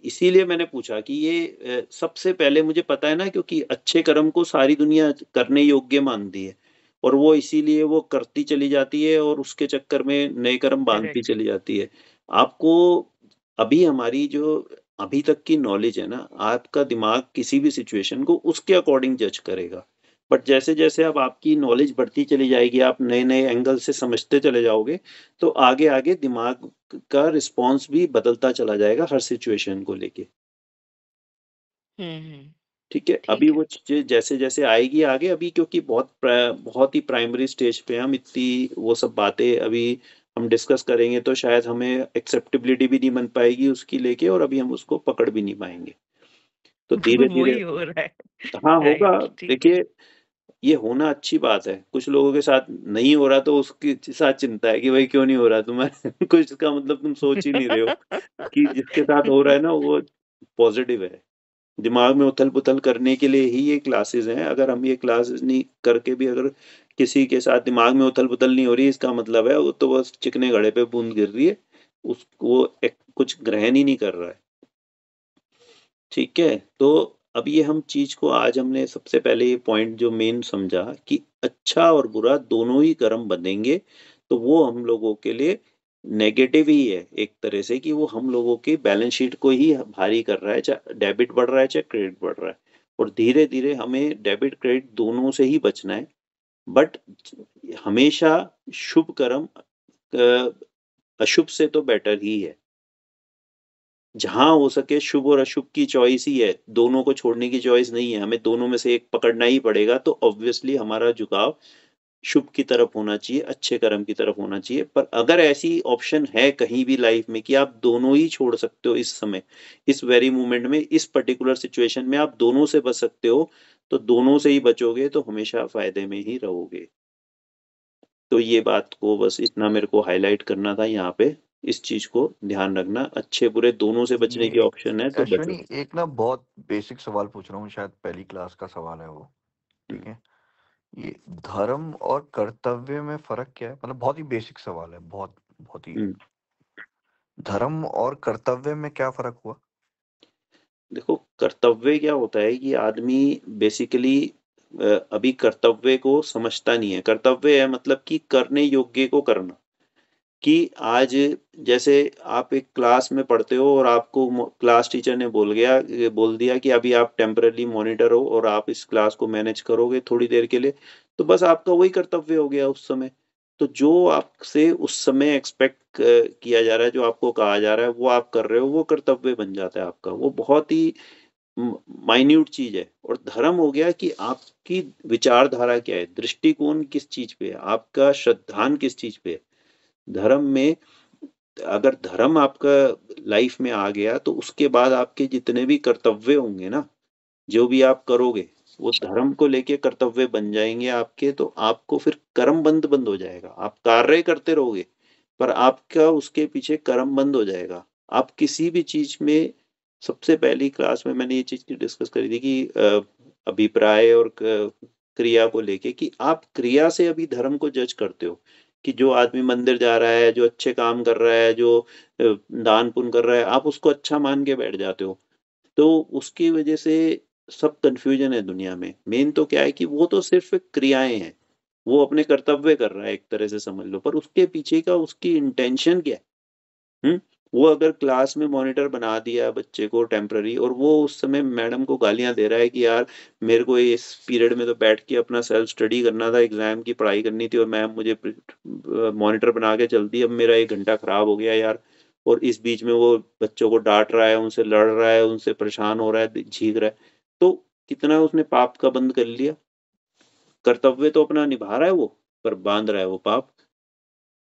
इसीलिए मैंने पूछा कि ये सबसे पहले मुझे पता है ना, क्योंकि अच्छे कर्म को सारी दुनिया करने योग्य मानती है और वो इसीलिए वो करती चली जाती है और उसके चक्कर में नए कर्म बांधती करेक्ट। चली जाती है। आपको अभी हमारी जो अभी तक की नॉलेज है ना, आपका दिमाग किसी भी सिचुएशन को उसके अकॉर्डिंग जज करेगा। बट जैसे जैसे अब आपकी नॉलेज बढ़ती चली जाएगी, आप नए नए एंगल से समझते चले जाओगे, तो आगे आगे दिमाग का रिस्पॉन्स भी बदलता चला जाएगा हर सिचुएशन को लेके। ठीक है, अभी ठीक है। वो चीजें जैसे जैसे आएगी आगे, अभी क्योंकि बहुत ही प्राइमरी स्टेज पे हम इतनी वो सब बातें अभी हम डिस्कस करेंगे तो शायद हमें एक्सेप्टेबिलिटी भी नहीं बन पाएगी उसकी लेके, और अभी हम उसको पकड़ भी नहीं पाएंगे। तो धीरे धीरे वही हो रहा है। हाँ होगा। राइट, ठीक है। देखिए ये होना अच्छी बात है, कुछ लोगों के साथ नहीं हो रहा तो उसके साथ चिंता है कि भाई क्यों नहीं हो रहा तुम्हारे कुछ इसका मतलब तुम सोच ही नहीं रहे हो कि जिसके साथ हो रहा है ना वो पॉजिटिव है। दिमाग में उथल पुथल करने के लिए ही ये क्लासेस हैं। अगर हम ये क्लासेस नहीं करके भी अगर किसी के साथ दिमाग में उथल पुथल नहीं हो रही, इसका मतलब है वो तो बस चिकने घड़े पे बूंद गिर रही है, उसको कुछ ग्रहण ही नहीं कर रहा है। ठीक है, तो अब ये हम चीज को आज हमने सबसे पहले ये पॉइंट जो मेन समझा कि अच्छा और बुरा दोनों ही कर्म बनेंगे, तो वो हम लोगों के लिए नेगेटिव ही है एक तरह से, कि वो हम लोगों की बैलेंस शीट को ही भारी कर रहा है, चाहे डेबिट बढ़ रहा है चाहे क्रेडिट बढ़ रहा है। और धीरे धीरे हमें डेबिट क्रेडिट दोनों से ही बचना है। बट हमेशा शुभ कर्म अशुभ से तो बेटर ही है। जहां हो सके शुभ और अशुभ की चॉइस ही है, दोनों को छोड़ने की चॉइस नहीं है, हमें दोनों में से एक पकड़ना ही पड़ेगा। तो ऑब्वियसली हमारा झुकाव शुभ की तरफ होना चाहिए, अच्छे कर्म की तरफ होना चाहिए। पर अगर ऐसी ऑप्शन है कहीं भी लाइफ में कि आप दोनों ही छोड़ सकते हो, इस समय इस वेरी मोमेंट में इस पर्टिकुलर सिचुएशन में आप दोनों से बच सकते हो, तो दोनों से ही बचोगे तो हमेशा फायदे में ही रहोगे। तो ये बात को बस इतना मेरे को हाईलाइट करना था यहाँ पे। इस चीज को ध्यान रखना, अच्छे बुरे दोनों से बचने की ये ऑप्शन है तो बचो। अश्विनी एक ना बहुत बेसिक सवाल पूछ रहा हूँ, शायद पहली क्लास का सवाल है वो। ठीक है, ये धर्म और कर्तव्य में फर्क क्या है? मतलब बहुत ही बेसिक सवाल है, बहुत बहुत ही। हम्म। धर्म और कर्तव्य में क्या फर्क हुआ? देखो कर्तव्य क्या होता है कि आदमी बेसिकली अभी कर्तव्य को समझता नहीं है। कर्तव्य है मतलब कि करने योग्य को करना। कि आज जैसे आप एक क्लास में पढ़ते हो और आपको क्लास टीचर ने बोल दिया कि अभी आप टेम्पररी मॉनिटर हो और आप इस क्लास को मैनेज करोगे थोड़ी देर के लिए, तो बस आपका वही कर्तव्य हो गया उस समय। तो जो आपसे उस समय एक्सपेक्ट किया जा रहा है, जो आपको कहा जा रहा है, वो आप कर रहे हो, वो कर्तव्य बन जाता है आपका। वो बहुत ही माइन्यूट चीज है। और धर्म हो गया कि आपकी विचारधारा क्या है, दृष्टिकोण किस चीज पे है, आपका श्रद्धान किस चीज पे है। धर्म में अगर धर्म आपका लाइफ में आ गया तो उसके बाद आपके जितने भी कर्तव्य होंगे ना, जो भी आप करोगे, वो धर्म को लेके कर्तव्य बन जाएंगे आपके। तो आपको फिर कर्म बंद हो जाएगा। आप कार्य करते रहोगे पर आपका उसके पीछे कर्म बंद हो जाएगा। आप किसी भी चीज में, सबसे पहली क्लास में मैंने ये चीज की डिस्कस करी थी कि अभिप्राय और क्रिया को लेके, कि आप क्रिया से अभी धर्म को जज करते हो। कि जो आदमी मंदिर जा रहा है, जो अच्छे काम कर रहा है, जो दान पुण्य कर रहा है, आप उसको अच्छा मान के बैठ जाते हो। तो उसकी वजह से सब कंफ्यूजन है दुनिया में। मेन तो क्या है कि वो तो सिर्फ क्रियाएं हैं, वो अपने कर्तव्य कर रहा है एक तरह से समझ लो, पर उसके पीछे का उसकी इंटेंशन क्या है। हम्म वो अगर क्लास में मॉनिटर बना दिया बच्चे को टेम्पररी, और वो उस समय मैडम को गालियां दे रहा है कि यार मेरे को इस पीरियड में तो बैठ के अपना सेल्फ स्टडी करना था, एग्जाम की पढ़ाई करनी थी, और मैम मुझे मॉनिटर बना के चल दी, अब मेरा 1 घंटा खराब हो गया यार। और इस बीच में वो बच्चों को डांट रहा है, उनसे लड़ रहा है, उनसे परेशान हो रहा है, झीक रहा है। तो कितना उसने पाप का बंद कर लिया। कर्तव्य तो अपना निभा रहा है वो, पर बांध रहा है वो पाप।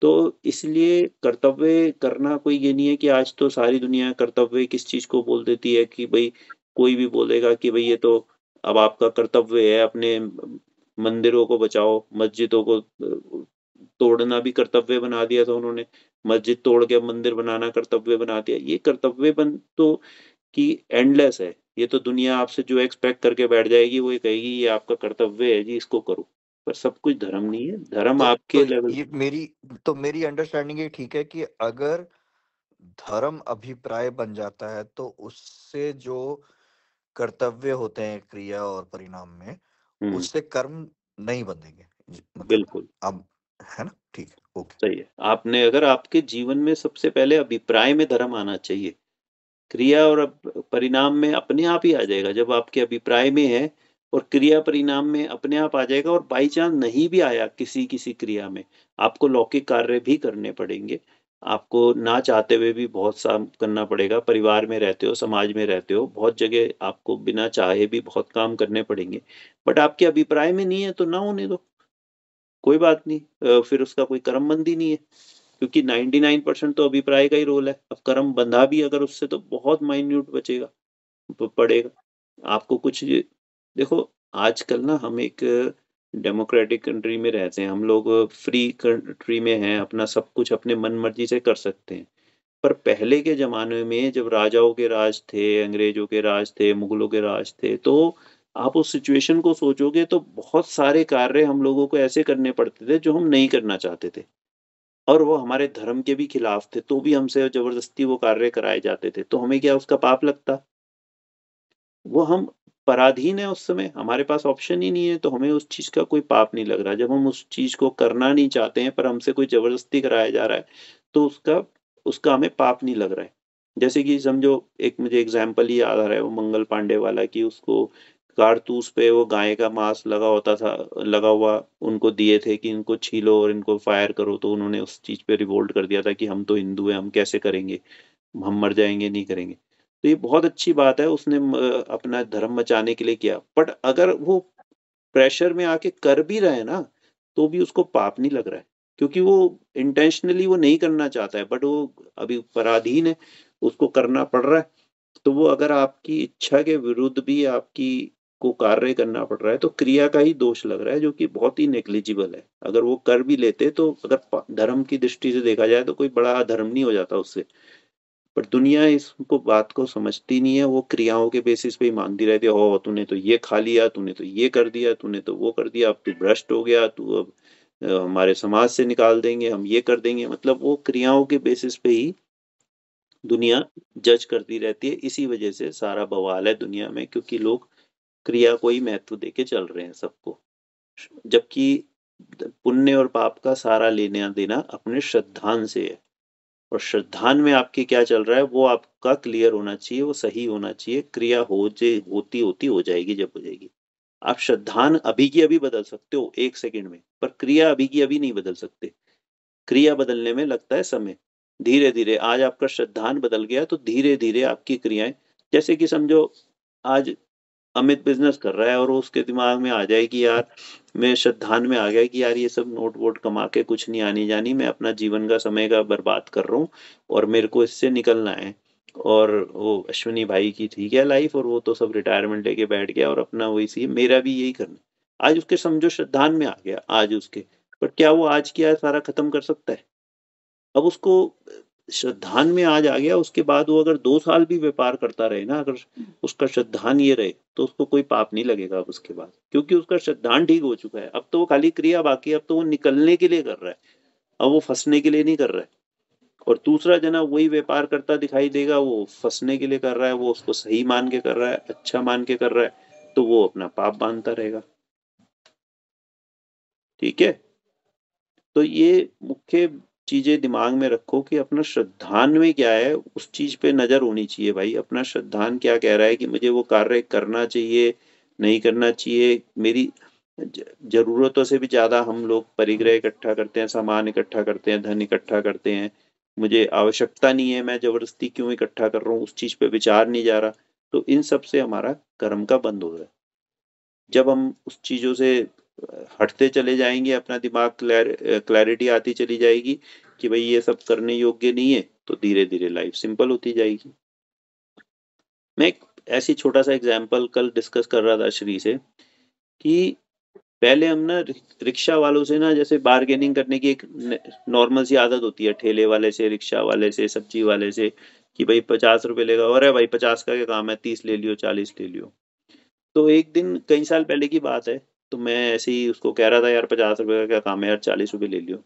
तो इसलिए कर्तव्य करना कोई ये नहीं है कि आज तो सारी दुनिया कर्तव्य किस चीज को बोल देती है कि भाई, कोई भी बोलेगा कि भाई ये तो अब आपका कर्तव्य है, अपने मंदिरों को बचाओ, मस्जिदों को तोड़ना भी कर्तव्य बना दिया था उन्होंने। मस्जिद तोड़ के अब मंदिर बनाना कर्तव्य बना दिया। ये कर्तव्य बन तो कि एंडलेस है। ये तो दुनिया आपसे जो एक्सपेक्ट करके बैठ जाएगी, वो ये कहेगी ये आपका कर्तव्य है जी, इसको करो। पर सब कुछ धर्म नहीं है। धर्म तो आपके लेवल। ये मेरी अंडरस्टैंडिंग ये ठीक है कि अगर धर्म अभिप्राय बन जाता है तो उससे जो कर्तव्य होते हैं क्रिया और परिणाम में, हम्म उससे कर्म नहीं बंधेंगे। मतलब बिल्कुल अब है ना, ठीक है, ओके। सही है। आपने अगर आपके जीवन में सबसे पहले अभिप्राय में धर्म आना चाहिए। क्रिया और परिणाम में अपने आप ही आ जाएगा जब आपके अभिप्राय में है। और क्रिया परिणाम में अपने आप आ जाएगा। और बाई चांस नहीं भी आया किसी किसी क्रिया में, आपको लौकिक कार्य भी करने पड़ेंगे। आपको ना चाहते हुए भी बहुत सा करना पड़ेगा। परिवार में रहते हो, समाज में रहते हो, बहुत जगह आपको बिना चाहे भी बहुत काम करने पड़ेंगे। बट आपके अभिप्राय में नहीं है तो ना होने दो, कोई बात नहीं। फिर उसका कोई कर्मबंदी नहीं है। क्योंकि 99% तो अभिप्राय का ही रोल है। अब कर्म बंधा भी अगर उससे तो बहुत माइन्यूट बचेगा, पड़ेगा आपको कुछ। देखो आजकल ना हम एक डेमोक्रेटिक कंट्री में रहते हैं, हम लोग फ्री कंट्री में हैं, अपना सब कुछ अपने मन मर्जी से कर सकते हैं। पर पहले के जमाने में जब राजाओं के राज थे, अंग्रेजों के राज थे, मुगलों के राज थे, तो आप उस सिचुएशन को सोचोगे तो बहुत सारे कार्य हम लोगों को ऐसे करने पड़ते थे जो हम नहीं करना चाहते थे। और वो हमारे धर्म के भी खिलाफ थे, तो भी हमसे जबरदस्ती वो कार्य कराए जाते थे। तो हमें क्या उसका पाप लगता? वो हम पराधीन है उस समय, हमारे पास ऑप्शन ही नहीं है, तो हमें उस चीज का कोई पाप नहीं लग रहा। जब हम उस चीज को करना नहीं चाहते हैं पर हमसे कोई जबरदस्ती कराया जा रहा है, तो उसका उसका हमें पाप नहीं लग रहा है। जैसे कि समझो, एक मुझे एग्जाम्पल ही याद आ रहा है वो मंगल पांडे वाला, कि उसको कारतूस पे वो गाय का मांस लगा होता था, लगा हुआ उनको दिए थे कि इनको छीलो और इनको फायर करो, तो उन्होंने उस चीज पे रिवोल्ट कर दिया था कि हम तो हिंदू हैं, हम कैसे करेंगे, हम मर जाएंगे, नहीं करेंगे। तो ये बहुत अच्छी बात है, उसने अपना धर्म बचाने के लिए किया। बट अगर वो प्रेशर में आके कर भी रहे ना, तो भी उसको पाप नहीं लग रहा है। क्योंकि वो इंटेंशनली वो नहीं करना चाहता है, बट वो अभी पराधीन है, उसको करना पड़ रहा है। तो वो अगर आपकी इच्छा के विरुद्ध भी आपकी को कार्य करना पड़ रहा है, तो क्रिया का ही दोष लग रहा है, जो कि बहुत ही नेग्लिजिबल है। अगर वो कर भी लेते तो अगर धर्म की दृष्टि से देखा जाए तो कोई बड़ा अधर्म नहीं हो जाता उससे। पर दुनिया इसको बात को समझती नहीं है, वो क्रियाओं के बेसिस पे ही मानती रहती है। ओ तूने तो ये खा लिया, तूने तो ये कर दिया, तूने तो वो कर दिया, अब तू भ्रष्ट हो गया, तू अब हमारे समाज से निकाल देंगे, हम ये कर देंगे। मतलब वो क्रियाओं के बेसिस पे ही दुनिया जज करती रहती है। इसी वजह से सारा बवाल है दुनिया में, क्योंकि लोग क्रिया को ही महत्व देके चल रहे हैं सबको, जबकि पुण्य और पाप का सारा लेना देना अपने श्रद्धान से है। और श्रद्धान में आपके क्या चल रहा है वो आपका क्लियर होना चाहिए, वो सही होना चाहिए। क्रिया होती हो जाएगी जब हो जाएगी। आप श्रद्धान अभी की अभी बदल सकते हो 1 सेकंड में, पर क्रिया अभी की अभी नहीं बदल सकते। क्रिया बदलने में लगता है समय। धीरे-धीरे आज आपका श्रद्धान बदल गया तो धीरे-धीरे आपकी क्रियाएँ, जैसे कि समझो आज अमित बिज़नेस कर रहा है और उसके दिमाग में आ जाए कि यार मैं श्रद्धान में आ गया कि यार ये सब नोट-वोट कमा के कुछ नहीं आनी-जानी, मैं अपना जीवन का समय का बर्बाद कर रहा हूँ और मेरे को इससे निकलना है। और वो अश्विनी भाई की ठीक है लाइफ, और वो तो सब रिटायरमेंट लेके बैठ गया और अपना वही सी, मेरा भी यही करना है। आज उसके समझो श्रद्धान में आ गया आज उसके, पर क्या वो आज किया सारा खत्म कर सकता है? अब उसको श्रद्धान में आज आ गया, उसके बाद वो अगर 2 साल भी व्यापार करता रहे ना, अगर उसका श्रद्धान ये रहे, तो उसको कोई पाप नहीं लगेगा अब उसके बाद, क्योंकि उसका श्रद्धान ठीक हो चुका है। अब तो वो खाली क्रिया बाकी है, अब तो वो निकलने के लिए कर रहा है, अब वो फँसने के लिए नहीं कर रहा है। और दूसरा जना वही व्यापार करता दिखाई देगा, वो फँसने के लिए कर रहा है, वो उसको सही मान के कर रहा है, अच्छा मान के कर रहा है, तो वो अपना पाप बाँधता रहेगा। ठीक है? तो ये मुख्य चीज़ें दिमाग में रखो कि अपना श्रद्धान में क्या है, उस चीज़ पे नज़र होनी चाहिए भाई। अपना श्रद्धान क्या कह रहा है कि मुझे वो कार्य करना चाहिए, नहीं करना चाहिए। मेरी ज़रूरतों से भी ज़्यादा हम लोग परिग्रह इकट्ठा करते हैं, सामान इकट्ठा करते हैं, धन इकट्ठा करते हैं। मुझे आवश्यकता नहीं है, मैं ज़बरदस्ती क्यों इकट्ठा कर रहा हूँ, उस चीज़ पे विचार नहीं जा रहा। तो इन सब से हमारा कर्म का बंध हो रहा है। जब हम उस चीज़ों से हटते चले जाएँगे, अपना दिमाग क्लैरिटी आती चली जाएगी कि भई ये सब करने योग्य नहीं है, तो धीरे-धीरे लाइफ़ सिंपल होती जाएगी। मैं एक ऐसे छोटा-सा एग्ज़ाम्पल कल डिस्कस कर रहा था श्री से कि पहले हम ना रिक्शा वालों से ना जैसे बार्गेनिंग करने की एक न नॉर्मल सी आदत होती है, ठेले वाले से, रिक्शा वाले से, सब्जी वाले से कि भई ₹50 लेगा, अरे भाई 50 का क्या काम है, 30 ले लियो, 40 ले लियो। तो एक दिन कई साल पहले की बात है, तो मैं ऐसे ही उसको कह रहा था यार ₹50 का क्या काम है यार, ₹40 ले लियो।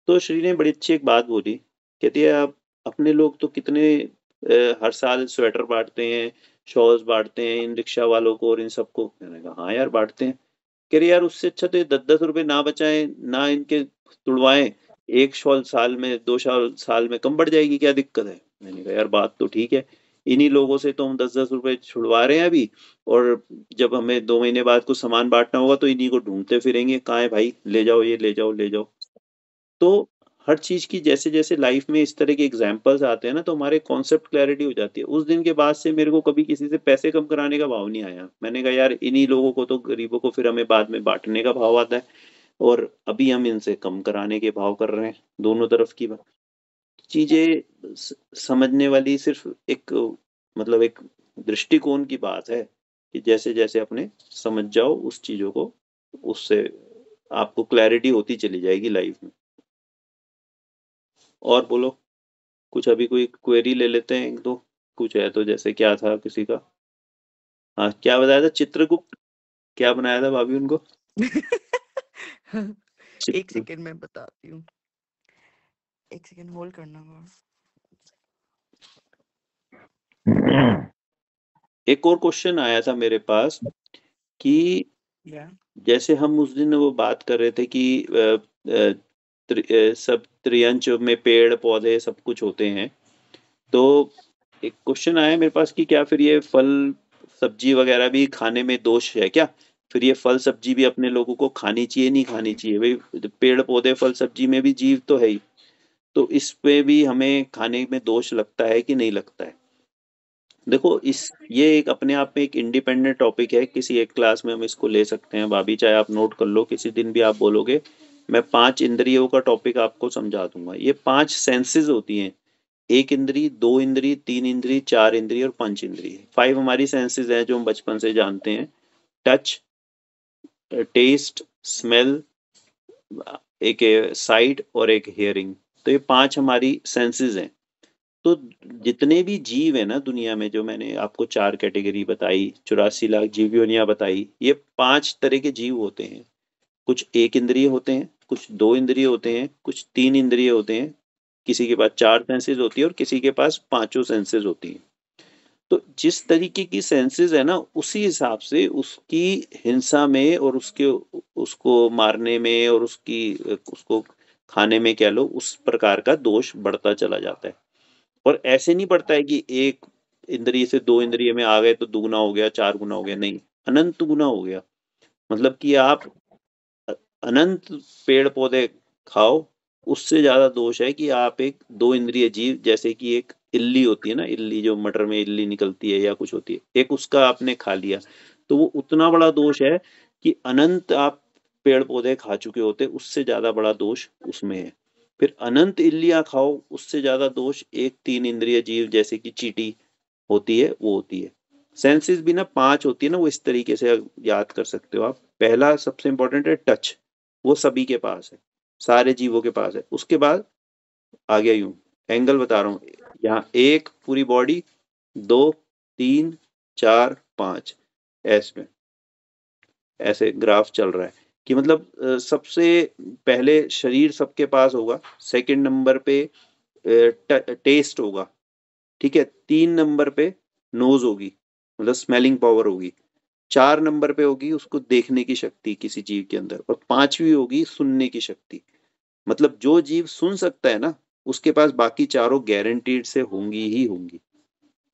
तो श्री ने बड़ी अच्छी एक बात बोली, कहती है आप अपने लोग तो कितने हर साल स्वेटर बाँटते हैं, शॉल्स बाँटते हैं इन रिक्शा वालों को और इन सबको। मैंने कहा हाँ यार बाँटते हैं। कह रही यार उससे अच्छा तो ये 10-10 रुपए ना बचाएँ, ना इनके तुड़वाएँ, 1 शॉल साल में 2 शॉल साल में कम पड़ जाएगी, क्या दिक्कत है? मैंने कहा यार बात तो ठीक है, इन्हीं लोगों से तो हम 10-10 रुपए छुड़वा रहे हैं अभी, और जब हमें 2 महीने बाद कुछ सामान बाँटना होगा तो इन्हीं को ढूँढते फिरेंगे, कहाँ है भाई? ले जाओ ये, ले जाओ, ले जाओ। तो हर चीज़ की जैसे-जैसे लाइफ़ में इस तरह के एग्ज़ाम्पल्स आते हैं ना, तो हमारे कॉन्सेप्ट क्लैरिटी हो जाती है। उस दिन के बाद से मेरे को कभी किसी से पैसे कम कराने का भाव नहीं आया। मैंने कहा यार इन्हीं लोगों को तो गरीबों को फिर हमें बाद में बाँटने का भाव आता है, और अभी हम इनसे कम कराने के भाव कर रहे हैं, दोनों तरफ की चीज़ें समझने वाली सिर्फ़ एक मतलब एक दृष्टिकोण की बात है कि जैसे-जैसे अपने समझ जाओ उस चीज़ों को, उससे आपको क्लैरिटी होती चली जाएगी लाइफ़ में। और बोलो, कुछ अभी कोई क्वेरी ले लेते हैं 1-2, कुछ है तो, जैसे क्या था किसी का? हाँ, क्या बताया था चित्रगुप्त? क्या बनाया था भाभी उनको? एक चित्र सेकंड में बताती हूँ। 1 सेकंड होल्ड करना होगा। एक और क्वेश्चन आया था मेरे पास कि या जैसे हम उस दिन वो बात कर रहे थे कि सब त्रियंच में पेड़-पौधे सब कुछ होते हैं। तो एक क्वेश्चन आया मेरे पास कि क्या फिर ये फल, सब्ज़ी वग़ैरह भी खाने में दोष है क्या? फिर ये फल, सब्ज़ी भी अपने लोगों को खानी चाहिए, नहीं खानी चाहिए? भई पेड़-पौधे, फल, सब्ज़ी में भी जीव तो है ही, तो इस पे भी हमें खाने में दोष लगता है कि नहीं लगता है? देखो ये एक अपने आप में एक इंडिपेंडेंट टॉपिक है, किसी एक क्लास में हम इसको ले सकते हैं भाभी, चाहे आप नोट कर लो, किसी दिन भी आप बोलोगे, मैं 5 इंद्रियों का टॉपिक आपको समझा दूँगा। ये 5 सेंसेस होती हैं, 1 इंद्री, 2 इंद्री, 3 इंद्री, 4 इंद्री और 5 इंद्री। 5 हमारी सेंसेस हैं जो हम बचपन से जानते हैं, टच, टेस्ट, स्मेल, एक साइट और एक हियरिंग। तो ये 5 हमारी सेंसेस हैं। तो जितने भी जीव हैं ना दुनिया में, जो मैंने आपको 4 कैटेगरी बताई, 84 लाख जीव योनियाँ बताई, ये 5 तरह के जीव होते हैं। कुछ 1 इंद्रिय होते हैं, कुछ 2 इंद्रिय होते हैं, कुछ 3 इंद्रिय होते हैं, किसी के पास 4 सेंसेस होती है और किसी के पास 5 सेंसेस होती है। तो जिस तरीके की सेंसेस है ना, उसी हिसाब से उसकी हिंसा में और उसको मारने में और उसको खाने में कह लो, उस प्रकार का दोष बढ़ता चला जाता है। और ऐसे नहीं बढ़ता है कि 1 इंद्रिय से 2 इंद्रिय में आ गए तो दुगुना हो गया, 4 गुना हो गया, नहीं, अनंत गुना हो गया। मतलब कि आप अनंत पेड़ पौधे खाओ, उससे ज्यादा दोष है कि आप एक 2 इंद्रिय जीव, जैसे कि एक इल्ली होती है ना, इल्ली जो मटर में इल्ली निकलती है या कुछ होती है, एक उसका आपने खा लिया, तो वो उतना बड़ा दोष है कि अनंत आप पेड़ पौधे खा चुके होते, उससे ज्यादा बड़ा दोष उसमें है। फिर अनंत इल्लियां खाओ, उससे ज्यादा दोष एक 3 इंद्रिय जीव जैसे कि चींटी होती है, वो होती है। सेंसेस भी ना 5 होती है ना, वो इस तरीके से याद कर सकते हो आप। पहला सबसे इंपॉर्टेंट है टच, वो सभी के पास है, सारे जीवों के पास है। उसके बाद आ गया यूं, एंगल बता रहा हूँ, यहाँ 1 पूरी बॉडी, 2 3 4 5, ऐसे ऐसे ग्राफ चल रहा है कि मतलब सबसे पहले शरीर सबके पास होगा, सेकंड नंबर पे टेस्ट होगा, ठीक है, 3 नंबर पे नोज होगी, मतलब स्मेलिंग पावर होगी, 4 नंबर पे होगी उसको देखने की शक्ति किसी जीव के अंदर, और 5वीं होगी सुनने की शक्ति। मतलब जो जीव सुन सकता है ना, उसके पास बाकी चारों गारंटीड से होंगी ही होंगी।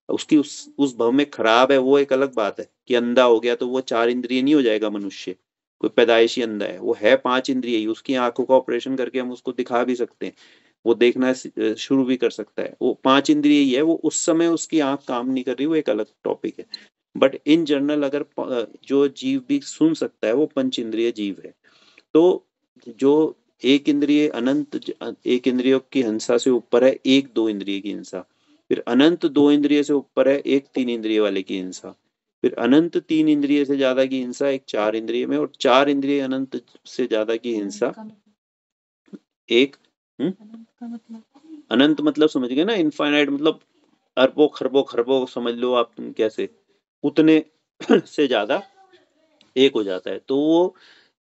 उसकी उस भव में खराब है वो एक अलग बात है, कि अंधा हो गया तो वो 4 इंद्रिय नहीं हो जाएगा मनुष्य, कोई पैदाइशी अंधा है, वो है 5 इंद्रिय ही, उसकी आंखों का ऑपरेशन करके हम उसको दिखा भी सकते हैं, वो देखना शुरू भी कर सकता है, वो 5 इंद्रिय ही है, वो उस समय उसकी आंख काम नहीं कर रही, वो एक अलग टॉपिक है। बट इन जनरल अगर जो जीव भी सुन सकता है वो 5 इंद्रिय जीव है। तो जो एक इंद्रिय अनंत एक इंद्रियों की हिंसा से ऊपर है, 1-2 इंद्रिय की हिंसा, फिर अनंत 2 इंद्रिय से ऊपर है, 1-3 इंद्रिय वाले की हिंसा, फिर अनंत 3 इंद्रिय से ज्यादा की हिंसा एक 4 इंद्रिय में, और 4 इंद्रिय अनंत से ज्यादा की हिंसा एक अनंत मतलब समझ गए ना, इनफाइनाइट मतलब अरबों खरबों खरबों समझ लो आप, तुम कैसे उतने से ज्यादा एक हो जाता है। तो वो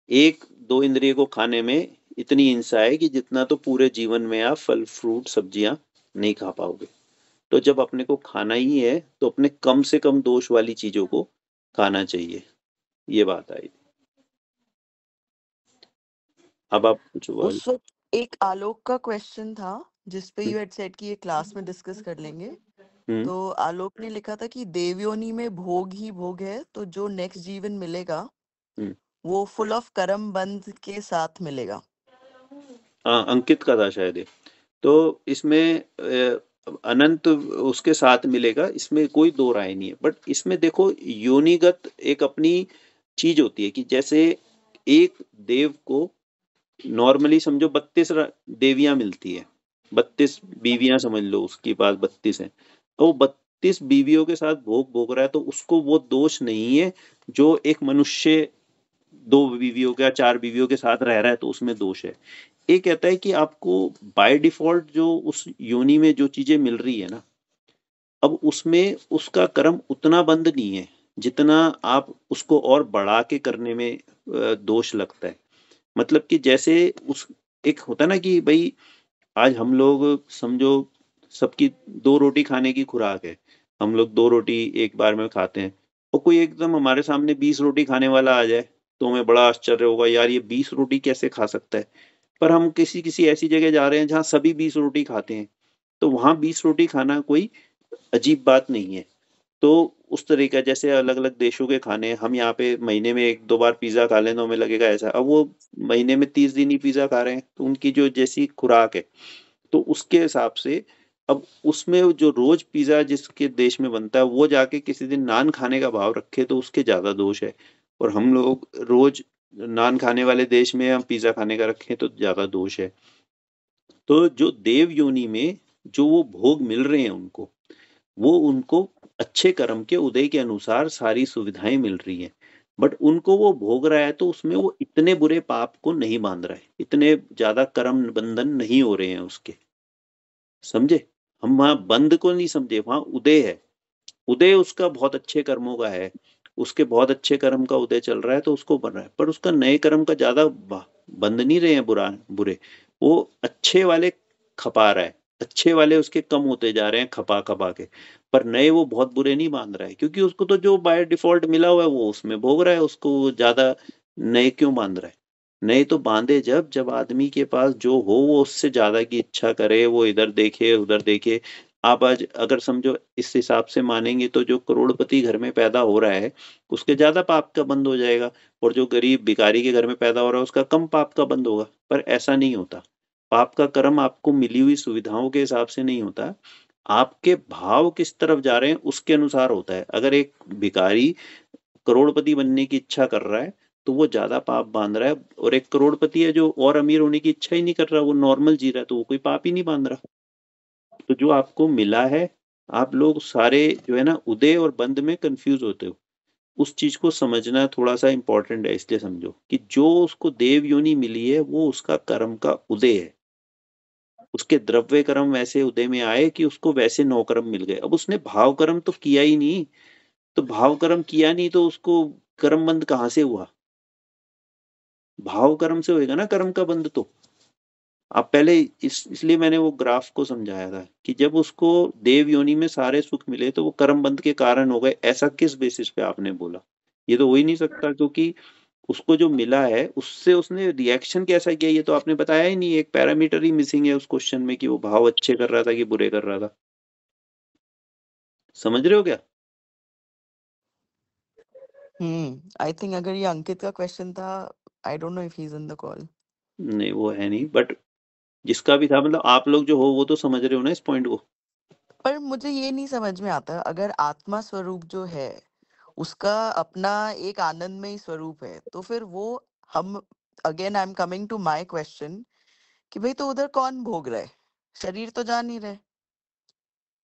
1-2 इंद्रिय को खाने में इतनी हिंसा है कि जितना तो पूरे जीवन में आप फल फ्रूट सब्जियां नहीं खा पाओगे। तो जब अपने को खाना ही है तो अपने कम से कम दोष वाली चीजों को खाना चाहिए, ये बात आई। अब आप कुछ उस वक्त एक आलोक का क्वेश्चन था जिसपे यू हैड सेड कि ये क्लास में डिस्कस कर लेंगे। तो आलोक ने लिखा था कि देवयोनि में भोग ही भोग है, तो जो नेक्स्ट जीवन मिलेगा वो फुल ऑफ कर्म बंध के साथ मिलेगा। अंकित का था शायद ये। तो इसमें अनंत उसके साथ मिलेगा, इसमें कोई दो राय नहीं है। बट इसमें देखो योनिगत एक अपनी चीज होती है कि जैसे एक देव को नॉर्मली समझो 32 देवियां मिलती है, 32 बीवियां समझ लो उसके पास 32 है, तो 32 बीवियों के साथ भोग भोग रहा है, तो उसको वो दोष नहीं है जो एक मनुष्य 2 बीवियों का 4 बीवियों के साथ रह रहा है तो उसमें दोष है। ये कहता है कि आपको बाय डिफॉल्ट जो उस योनि में जो चीजें मिल रही है ना, अब उसमें उसका कर्म उतना बंद नहीं है जितना आप उसको और बढ़ा के करने में दोष लगता है। मतलब कि जैसे उस एक होता है ना कि भाई आज हम लोग समझो सबकी 2 रोटी खाने की खुराक है, हम लोग 2 रोटी एक बार में खाते हैं, और कोई एकदम हमारे सामने 20 रोटी खाने वाला आ जाए तो हमें बड़ा आश्चर्य होगा, यार ये 20 रोटी कैसे खा सकता है। पर हम किसी किसी ऐसी जगह जा रहे हैं जहाँ सभी 20 रोटी खाते हैं, तो वहां 20 रोटी खाना कोई अजीब बात नहीं है। तो उस तरीका जैसे अलग अलग देशों के खाने, हम यहाँ पे महीने में 1-2 बार पिज्जा खा लें तो हमें लगेगा ऐसा, अब वो महीने में 30 दिन ही पिज्जा खा रहे हैं, तो उनकी जो जैसी खुराक है तो उसके हिसाब से अब उसमें जो रोज पिज्जा जिसके देश में बनता है वो जाके किसी दिन नान खाने का भाव रखे तो उसके ज्यादा दोष है, और हम लोग रोज नान खाने वाले देश में हम पिज्जा खाने का रखें तो ज्यादा दोष है। तो जो देव योनि में जो वो भोग मिल रहे हैं उनको, वो उनको अच्छे कर्म के उदय के अनुसार सारी सुविधाएं मिल रही हैं, बट उनको वो भोग रहा है तो उसमें वो इतने बुरे पाप को नहीं बांध रहा है, इतने ज्यादा कर्म बंधन नहीं हो रहे हैं उसके, समझे। हम वहां बंद को नहीं समझे, वहां उदय है, उदय उसका बहुत अच्छे कर्मों का है, उसके बहुत अच्छे कर्म का उदय चल रहा है तो उसको बन रहा है, पर उसका नए कर्म का ज्यादा बंद नहीं रहे हैं बुरे, वो अच्छे वाले खपा रहा है, अच्छे वाले उसके कम होते जा रहे हैं खपा खपा के, पर नए वो बहुत बुरे नहीं बांध रहा है, क्योंकि उसको तो जो बाय डिफॉल्ट मिला हुआ है वो उसमें भोग रहा है, उसको ज्यादा नए क्यों बांध रहा है। नए तो बांधे जब आदमी के पास जो हो वो उससे ज्यादा की इच्छा करे, वो इधर देखे उधर देखे। आप आज अगर समझो इस हिसाब से मानेंगे तो जो करोड़पति घर में पैदा हो रहा है उसके ज्यादा पाप का बंद हो जाएगा, और जो गरीब भिखारी के घर में पैदा हो रहा है उसका कम पाप का बंद होगा। पर ऐसा नहीं होता। पाप का कर्म आपको मिली हुई सुविधाओं के हिसाब से नहीं होता, आपके भाव किस तरफ जा रहे हैं उसके अनुसार होता है। अगर एक भिखारी करोड़पति बनने की इच्छा कर रहा है तो वो ज्यादा पाप बांध रहा है, और एक करोड़पति है जो और अमीर होने की इच्छा ही नहीं कर रहा, वो नॉर्मल जी रहा है, तो वो कोई पाप ही नहीं बांध रहा। तो जो आपको मिला है, आप लोग सारे जो है ना उदय और बंद में कंफ्यूज होते हो। उस चीज को समझना थोड़ा सा इंपॉर्टेंट है, इसलिए समझो कि जो उसको देव योनि मिली है वो उसका कर्म का उदय है। उसके द्रव्य कर्म वैसे उदय में आए कि उसको वैसे 9 कर्म मिल गए। अब उसने भाव कर्म तो किया ही नहीं, तो भाव कर्म किया नहीं तो उसको कर्म बंद कहां से हुआ। भाव कर्म से होएगा ना कर्म का बंद। तो आप पहले इसलिए मैंने वो ग्राफ को समझाया था कि जब उसको देव योनि में सारे सुख मिले तो वो कर्म बंद के कारण हो गए। ऐसा किस बेसिस पे आपने बोला? ये तो हो ही नहीं सकता, क्योंकि उसको जो मिला है उससे उसने रिएक्शन कैसा किया ये तो आपने बताया ही नहीं। एक पैरामीटर ही मिसिंग है उस क्वेश्चन में कि वो भाव अच्छे कर रहा था कि बुरे कर रहा था। समझ रहे हो क्या? आई थिंक अगर ये अंकित का क्वेश्चन था, I don't know if he is in the call. नहीं वो है नहीं, बट जिसका भी था मतलब आप लोग जो हो वो तो समझ रहे हो ना इस पॉइंट को। पर मुझे ये नहीं समझ में आता, अगर आत्मा स्वरूप जो है उसका अपना एक आनंदमय स्वरूप है, तो फिर वो हम, again I am coming to my question, कि भाई तो उधर कौन भोग रहा है? शरीर तो जा नहीं रहे,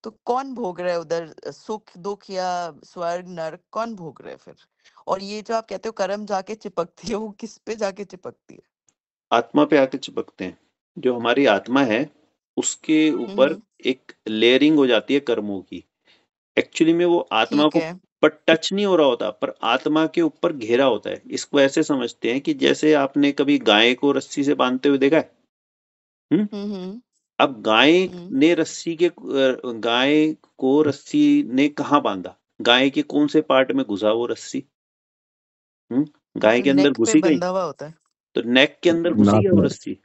तो कौन भोग रहा है उधर? सुख दुख या स्वर्ग नरक कौन भोग रहा है फिर? और ये जो आप कहते हो कर्म जाके चिपकती है, वो किस पे जाके चिपकती है? आत्मा पे आके चिपकते हैं। जो हमारी आत्मा है उसके ऊपर हम्म। एक लेयरिंग हो जाती है कर्मों की। एक्चुअली में वो आत्मा ठीक को है। पर टच नहीं हो रहा होता, पर आत्मा के ऊपर घेरा होता है। इसको ऐसे समझते हैं कि जैसे आपने कभी गाय को रस्सी से बांधते हुए देखा है। हम्म। हम्म। अब गाय हम्म। ने गाय को रस्सी ने कहाँ बांधा? गाय के कौन से पार्ट में घुसा वो रस्सी? वो गाय तो के अंदर नेक पे घुसी गई, बंधा हुआ होता है। तो नेक के अंदर घुसी नाक है वो में। रस्सी।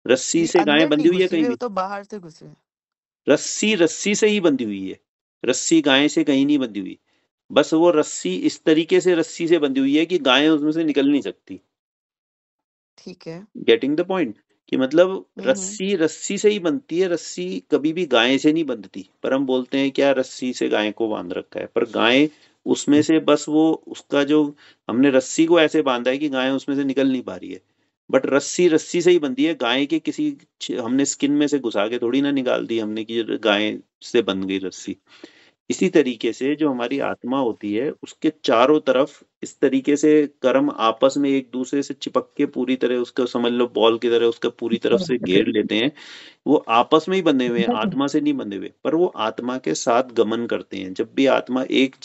रस्सी नहीं, से गाय अंदर नहीं बंधी हुई है घुसी कहीं हुई, वो भी? तो बाहर से घुसी हुई है। रस्सी रस्सी से ही बंधी हुई है। रस्सी गाय से कहीं नहीं बंधी हुई। बस वो रस्सी इस तरीके से रस्सी से बंधी हुई है कि गाय उसमें से निकल नहीं सकती। ठीक है। Getting the point? कि मतलब हम्म। रस्सी रस्सी से ही बनती है, रस्सी कभी भी गाय से नहीं बंधती। पर हम बोलते हैं क्या रस्सी से गाय को बांध रखा है, पर गाय उसमें से बस वो उसका जो हमने रस्सी को ऐसे बांधा है कि गाय उसमें से निकल नहीं पा रही है। बट रस्सी रस्सी से ही बंधी है, गाय के किसी हमने स्किन में से घुसा के थोड़ी ना निकाल दी हमने कि गाय से बंध गई रस्सी। इसी तरीके से जो हमारी आत्मा होती है उसके चारों तरफ इस तरीके से कर्म आपस में एक दूसरे से चिपक के पूरी तरह उसका समझ लो बॉल की तरह उसका पूरी तरफ से घेर लेते हैं। वो आपस में ही बंधे हुए हैं, आत्मा से नहीं बंधे हुए, पर वो आत्मा के साथ गमन करते हैं। जब भी आत्मा एक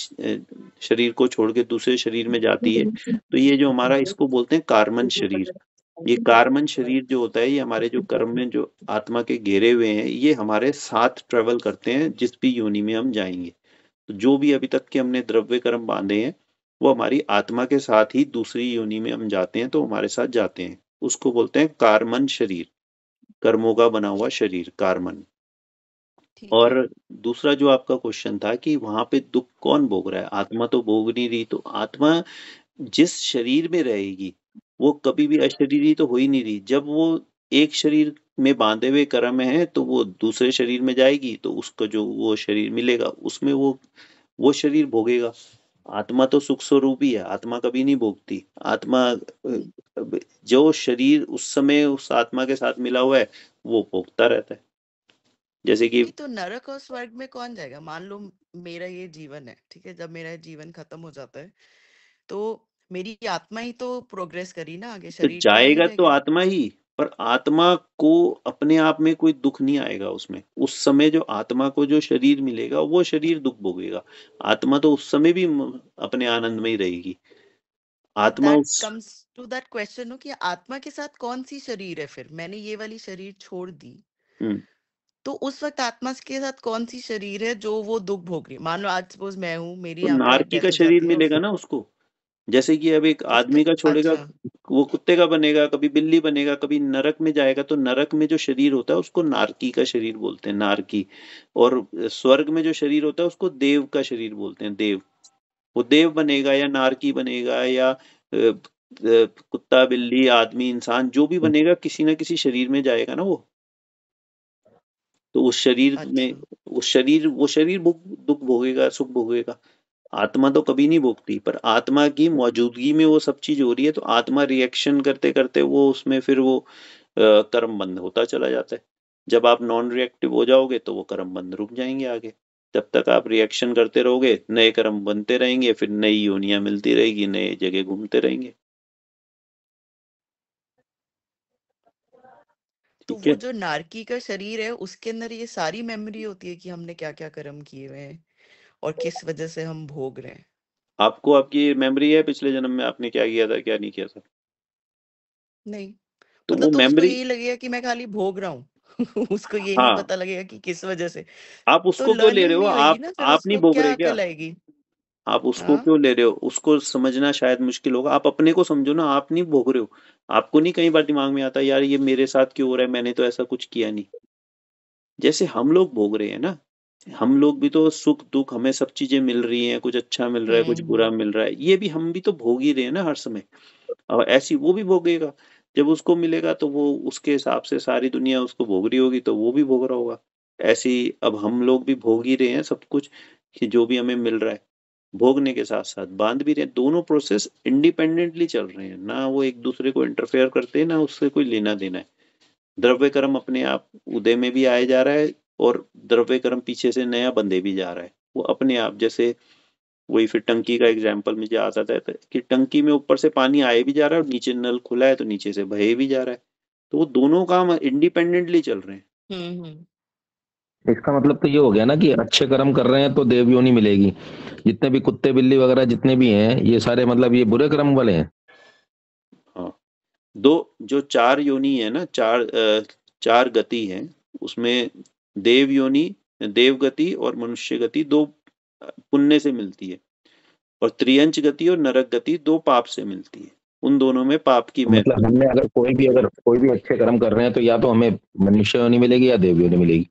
शरीर को छोड़ के दूसरे शरीर में जाती है तो ये जो हमारा इसको बोलते हैं कार्मन शरीर। ये कार्मन शरीर जो होता है ये हमारे जो कर्म में जो आत्मा के घेरे हुए हैं ये हमारे साथ ट्रेवल करते हैं जिस भी योनि में हम जाएंगे। तो जो भी अभी तक के हमने द्रव्य कर्म बांधे हैं वो हमारी आत्मा के साथ ही दूसरी योनि में हम जाते हैं तो हमारे साथ जाते हैं। उसको बोलते हैं कार्मन शरीर, कर्मों का बना हुआ शरीर कार्मन। ठीक और है। दूसरा जो आपका क्वेश्चन था कि वहां पे दुख कौन भोग रहा है, आत्मा तो भोग नहीं रही। तो आत्मा जिस शरीर में रहेगी वो कभी भी अशरीरी तो हो ही नहीं रही। जब वो एक शरीर में बांधे हुए कर्म है तो वो दूसरे शरीर में जाएगी तो उसको जो वो शरीर मिलेगा उसमें वो शरीर भोगेगा। आत्मा तो सुख स्वरूप ही है, आत्मा कभी नहीं भोगती। आत्मा जो शरीर उस समय उस आत्मा के साथ मिला हुआ है वो भोगता रहता है। जैसे कि नहीं, तो नरक और स्वर्ग में कौन जाएगा? मान लो मेरा ये जीवन है, ठीक है, जब मेरा जीवन खत्म हो जाता है तो मेरी आत्मा ही तो प्रोग्रेस करी ना आगे, तो शरीर तो वहीं जाएगा रह तो गया। आत्मा ही, पर आत्मा को अपने आप में कोई दुख नहीं आएगा उसमें। उस समय जो आत्मा को जो शरीर मिलेगा वो शरीर दुख भोगेगा। आत्मा तो उस समय भी अपने आनंद में ही रहेगी। आत्मा दैट उस कम्स टू दैट क्वेश्चन हो कि आत्मा के साथ कौन सी शरीर है? फिर मैंने ये वाली शरीर छोड़ दी, हम्म, तो उस वक्त आत्मा के साथ कौन सी शरीर है जो वो दुख भोग रही है? मान लो आज सपोज मैं हूँ, मेरी तो यहाँ पे नारकी का डेथ हो शरीर जाती है, मिलेगा ना उसको। जैसे कि अब एक तो आदमी का छोड़ेगा, अच्छा वो कुत्ते का बनेगा, कभी बिल्ली बनेगा, कभी नरक में जाएगा, तो नरक में जो शरीर होता है उसको नारकी का शरीर बोलते हैं, नारकी। और स्वर्ग में जो शरीर होता है उसको देव का शरीर बोलते हैं, देव। वो देव बनेगा या नारकी बनेगा या कुत्ता बिल्ली आदमी इंसान जो भी बनेगा, किसी ना किसी शरीर में जाएगा ना वो। तो उस शरीर में, अच्छा वो शरीर दुख भोगेगा, सुख भोगेगा। आत्मा तो कभी नहीं भोगती, पर आत्मा की मौजूदगी में वो सब चीज हो रही है, तो आत्मा रिएक्शन करते करते वो उसमें फिर वो कर्म बंद होता चला जाता है। जब आप नॉन रिएक्टिव हो जाओगे तो वो कर्म बंद रुक जाएंगे आगे। जब तक आप रिएक्शन करते रहोगे, नए कर्म बनते रहेंगे, फिर नई योनियां मिलती रहेगी, नए जगह घूमते रहेंगे। तो ठीक वो है। जो नारकी का शरीर है उसके अंदर ये सारी मेमोरी होती है कि हमने क्या क्या कर्म किए हुए हैं और किस वजह से हम भोग रहे हैं? आपको आपकी मेमोरी है पिछले जन्म में आपने क्या किया था, क्या नहीं किया था? नहीं, तो मतलब वो तो उसको मेमोरी, यही लगेगा कि मैं खाली भोग रहा हूँ उसको ये नहीं हाँ, पता लगेगा कि किस वजह से। आप तो उसको क्यों ले रहे लर्निंग हो? नहीं होगी ना, फिर आप नहीं उसको भोग क्या रहे क्या? अकल आएगी? आप उसको हाँ क्यों ले रहे हो? उसको समझना शायद मुश्किल होगा। आप अपने को समझो ना, आप नहीं भोग रहे हो। आपको नहीं कई बार दिमाग में आता यार ये मेरे साथ क्यों हो रहा है, मैंने तो ऐसा कुछ किया नहीं। जैसे हम लोग भोग रहे हैं ना, हम लोग भी तो सुख दुख, हमें सब चीजें मिल रही हैं, कुछ अच्छा मिल रहा है, कुछ बुरा हम्म। मिल रहा है, ये भी हम भी तो भोग ही रहे हैं ना हर समय। और ऐसी वो भी भोगेगा। जब उसको मिलेगा तो वो उसके हिसाब से सारी दुनिया उसको भोग रही होगी, तो वो भी भोग रहा होगा। ऐसे ही अब हम लोग भी भोग ही रहे हैं सब कुछ, कि जो भी हमें मिल रहा है। भोगने के साथ साथ बांध भी रहे हैं। दोनों प्रोसेस इंडिपेंडेंटली चल रहे हैं ना, वो एक दूसरे को इंटरफेयर करते हैं ना उससे कोई लेना देना है। द्रव्य कर्म अपने आप उदय में भी आए जा रहा है, और द्रव्य कर्म पीछे से नया बंधे भी जा रहा है वो अपने आप। जैसे वही फिर टंकी का एग्जाम्पल मुझे आता था कि टंकी में ऊपर से पानी आए भी जा रहा है और नीचे नल खुला है तो नीचे से बहे भी जा रहा है। तो वो दोनों काम इंडिपेंडेंटली चल रहे हैं। हम्म। इसका मतलब तो ये हो गया ना कि अच्छे कर्म कर रहे हैं तो देव योनि मिलेगी। जितने भी कुत्ते बिल्ली वगैरह जितने भी हैं ये सारे मतलब ये बुरे कर्म वाले हैं। हाँ, दो जो चार योनि है ना, चार गति है उसमें। देव योनि, देव गति और मनुष्य गति दो पुण्य से मिलती है, और त्रियंच गति और नरक गति दो पाप से मिलती है। उन दोनों में पाप की तो मतलब हमने अगर कोई भी अच्छे कर्म कर रहे हैं तो या तो हमें मनुष्य योनि मिलेगी या देव योनि मिलेगी।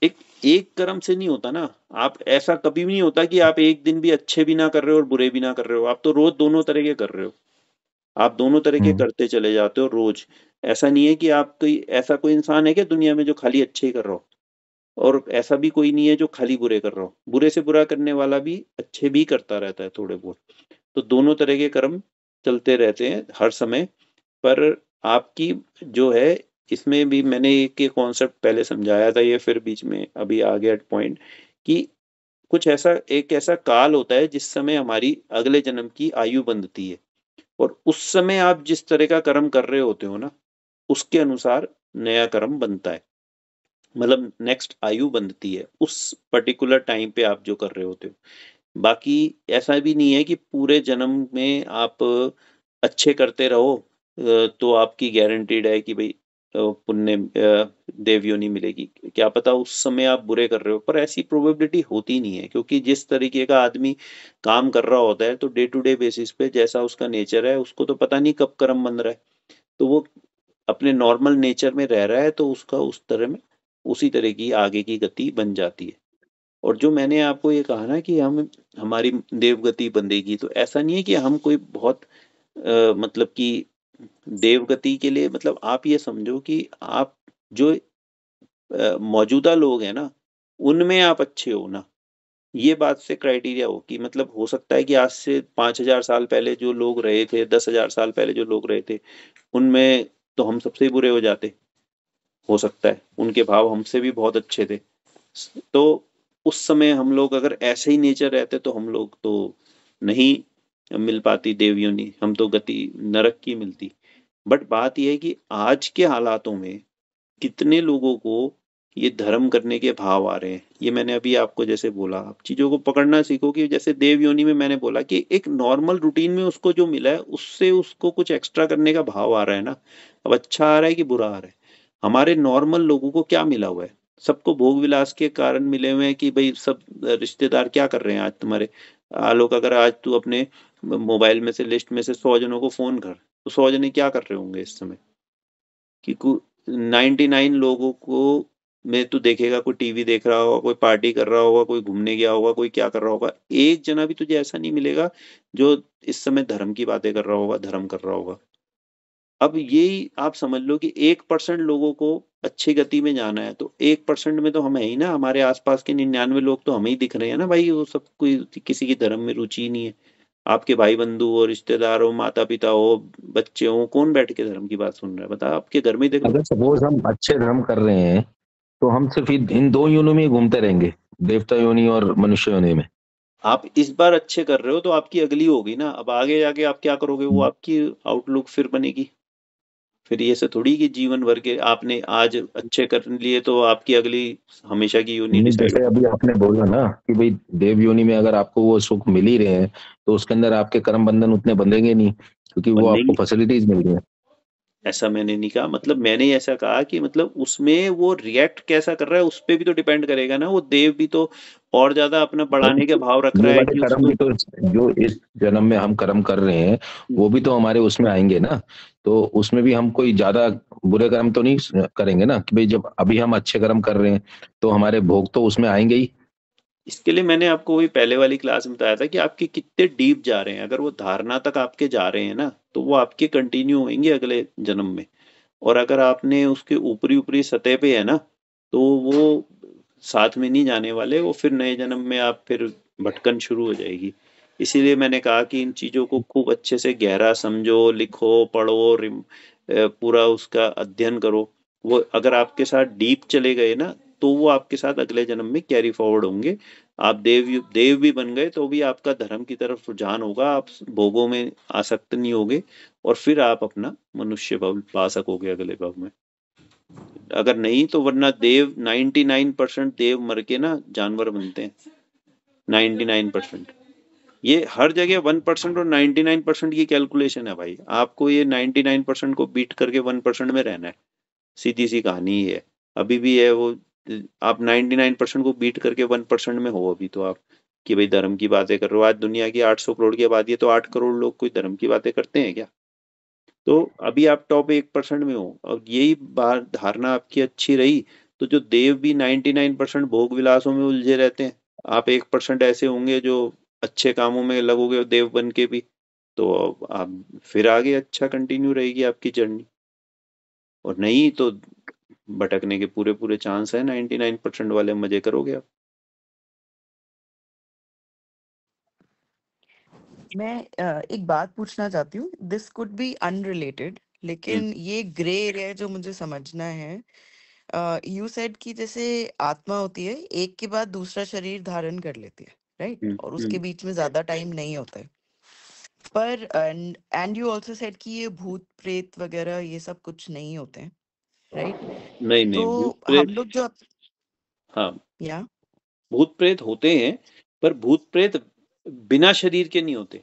एक एक कर्म से नहीं होता ना। आप ऐसा कभी भी नहीं होता कि आप एक दिन भी अच्छे भी ना कर रहे हो और बुरे भी ना कर रहे हो। आप तो रोज दोनों तरह के कर रहे हो। आप दोनों तरह के हम्म। करते चले जाते हो रोज। ऐसा नहीं है कि आप कोई ऐसा कोई इंसान है क्या दुनिया में जो खाली अच्छे ही कर रहा हो, और ऐसा भी कोई नहीं है जो खाली बुरे कर रहा हो। बुरे से बुरा करने वाला भी अच्छे भी करता रहता है थोड़े बहुत। तो दोनों तरह के कर्म चलते रहते हैं हर समय। पर आपकी जो है, इसमें भी मैंने एक कॉन्सेप्ट पहले समझाया था, ये फिर बीच में अभी आ गया पॉइंट, कि कुछ ऐसा एक ऐसा काल होता है जिस समय हमारी अगले जन्म की आयु बंधती है, और उस समय आप जिस तरह का कर्म कर रहे होते हो ना, उसके अनुसार नया कर्म बनता है। मतलब नेक्स्ट आयु बंधती है उस पर्टिकुलर टाइम पे आप जो कर रहे होते हो। बाकी ऐसा भी नहीं है कि पूरे जन्म में आप अच्छे करते रहो तो आपकी गारंटीड है कि भाई पुण्य देव योनि मिलेगी। क्या पता उस समय आप बुरे कर रहे हो, पर ऐसी प्रोबेबिलिटी होती नहीं है, क्योंकि जिस तरीके का आदमी काम कर रहा होता है तो डे टू डे बेसिस पे जैसा उसका नेचर है, उसको तो पता नहीं कब कर्म बन रहा है। तो वो अपने नॉर्मल नेचर में रह रहा है, तो उसका उस तरह में उसी तरह की आगे की गति बन जाती है। और जो मैंने आपको ये कहा ना कि हम हमारी देवगति बंदेगी, तो ऐसा नहीं है कि हम कोई बहुत मतलब कि देवगति के लिए, मतलब आप ये समझो कि आप जो मौजूदा लोग हैं ना, उनमें आप अच्छे हो ना, ये बात से क्राइटेरिया हो कि मतलब हो सकता है कि आज से 5,000 साल पहले जो लोग रहे थे, 10,000 साल पहले जो लोग रहे थे, उनमें तो हम सबसे बुरे हो जाते। हो सकता है उनके भाव हमसे भी बहुत अच्छे थे। तो उस समय हम लोग अगर ऐसे ही नेचर रहते तो हम लोग तो नहीं मिल पाती देव योनि, हम तो गति नरक की मिलती। बट बात यह है कि आज के हालातों में कितने लोगों को ये धर्म करने के भाव आ रहे हैं। ये मैंने अभी आपको जैसे बोला, आप चीजों को पकड़ना सीखो कि जैसे देव योनि में मैंने बोला कि एक नॉर्मल रूटीन में उसको जो मिला है उससे उसको कुछ एक्स्ट्रा करने का भाव आ रहा है ना। अब अच्छा आ रहा है कि बुरा आ रहा है? हमारे नॉर्मल लोगों को क्या मिला हुआ है? सबको भोग विलास के कारण मिले हुए हैं कि भाई सब रिश्तेदार क्या कर रहे हैं आज तुम्हारे। आलोक, अगर आज तू अपने मोबाइल में से लिस्ट में से 100 जनों को फोन कर, तो 100 जने क्या कर रहे होंगे इस समय? कि 99 लोगों को में तू देखेगा, कोई टीवी देख रहा होगा, कोई पार्टी कर रहा होगा, कोई घूमने गया होगा, कोई क्या कर रहा होगा। एक जना भी तुझे ऐसा नहीं मिलेगा जो इस समय धर्म की बातें कर रहा होगा, धर्म कर रहा होगा। अब यही आप समझ लो कि 1% लोगों को अच्छी गति में जाना है, तो 1% में तो हम है ही ना। हमारे आसपास के 99 लोग तो हमें ही दिख रहे हैं ना भाई। वो सब कोई किसी की धर्म में रुचि ही नहीं है। आपके भाई बंधु हो, रिश्तेदार हो, माता पिता हो, बच्चे हो, कौन बैठ के धर्म की बात सुन रहा है? बता, आपके घर में ही देख लो। अगर सपोज हम अच्छे धर्म कर रहे हैं तो हम सिर्फ इन दो योनि में ही घूमते रहेंगे, देवता योनि और मनुष्य योनि में। आप इस बार अच्छे कर रहे हो तो आपकी अगली होगी ना। अब आगे जाके आप क्या करोगे, वो आपकी आउटलुक फिर बनेगी। फिर ये से थोड़ी कि जीवन भर के आपने आज अच्छे कर लिए तो आपकी अगली हमेशा की योनि नहीं, डिसाइड जैसे हो। अभी आपने बोला ना कि भाई देव योनि में अगर आपको वो सुख मिल ही रहे हैं तो उसके अंदर आपके कर्म बंधन उतने बंधेंगे नहीं, क्योंकि वो आपको बनेंगे, फैसिलिटीज मिल रही है। ऐसा मैंने नहीं कहा। मतलब मैंने ऐसा कहा कि मतलब उसमें वो रिएक्ट कैसा कर रहा है उस पे भी तो डिपेंड करेगा ना। वो देव भी तो और ज्यादा अपना बढ़ाने के भाव रख ये रहा है वाले कि कर्म उसको। भी तो जो इस जन्म में हम कर्म कर रहे हैं वो भी तो हमारे उसमें आएंगे ना। तो उसमें भी हम कोई ज्यादा बुरे कर्म तो नहीं करेंगे ना, कि भाई जब अभी हम अच्छे कर्म कर रहे हैं तो हमारे भोग तो उसमें आएंगे ही। इसके लिए मैंने आपको वही पहले वाली क्लास में बताया था कि आपके कितने डीप जा रहे हैं। अगर वो धारणा तक आपके जा रहे हैं ना, तो वो आपके कंटिन्यू होंगे अगले जन्म में। और अगर आपने उसके ऊपरी ऊपरी सतह पे है ना, तो वो साथ में नहीं जाने वाले। वो फिर नए जन्म में आप फिर भटकन शुरू हो जाएगी। इसीलिए मैंने कहा कि इन चीजों को खूब अच्छे से गहरा समझो, लिखो, पढ़ो, पूरा उसका अध्ययन करो। वो अगर आपके साथ डीप चले गए ना, तो वो आपके साथ अगले जन्म में कैरी फॉरवर्ड होंगे। आप देव भी बन गए तो भी आपका धर्म की तरफ रुझान होगा। आप भोगों में आसक्त नहीं होगे, और फिर आप अपना मनुष्य भाव पा सकोगे अगले भाव में। अगर नहीं तो वरना देव 99% देव मर के ना जानवर बनते हैं। 99% ये हर जगह 1% और 99% की कैलकुलेशन है भाई। आपको ये 99% को बीट करके 1% में रहना है। सीधी सी कहानी ही है। अभी भी है वो। आप 99% को बीट करके 1% में हो अभी तो आप, कि भाई धर्म की बातें कर रहे हो। आज दुनिया की 800 करोड़ की आबादी है, तो 8 करोड़ लोग कोई धर्म की बातें करते हैं क्या? तो अभी आप टॉप 1% में हो। अब यही बात धारणा आपकी अच्छी रही तो जो देव भी 99% भोग विलासों में उलझे रहते हैं, आप 1% ऐसे होंगे जो अच्छे कामों में लगोगे देव बन के भी, तो आप फिर आगे अच्छा कंटिन्यू रहेगी आपकी जर्नी। और नहीं तो भटकने के पूरे पूरे चांस है। 99% वाले मजे करोगे आप। मैं एक बात पूछना चाहती हूँ, दिस कुड बी अनरिलेटेड, लेकिन ये ग्रे एरिया है जो मुझे समझना है। यू सेड कि जैसे आत्मा होती है, एक के बाद दूसरा शरीर धारण कर लेती है, राइट? और उसके बीच में ज्यादा टाइम नहीं होता है। पर एंड यू ऑल्सो सेड कि ये भूत प्रेत वगैरह ये सब कुछ नहीं होते हैं, राइट? नहीं नहीं, भूत तो हम प्रेत, लोग जो हाँ या भूत प्रेत होते हैं, पर भूत प्रेत बिना शरीर के नहीं होते।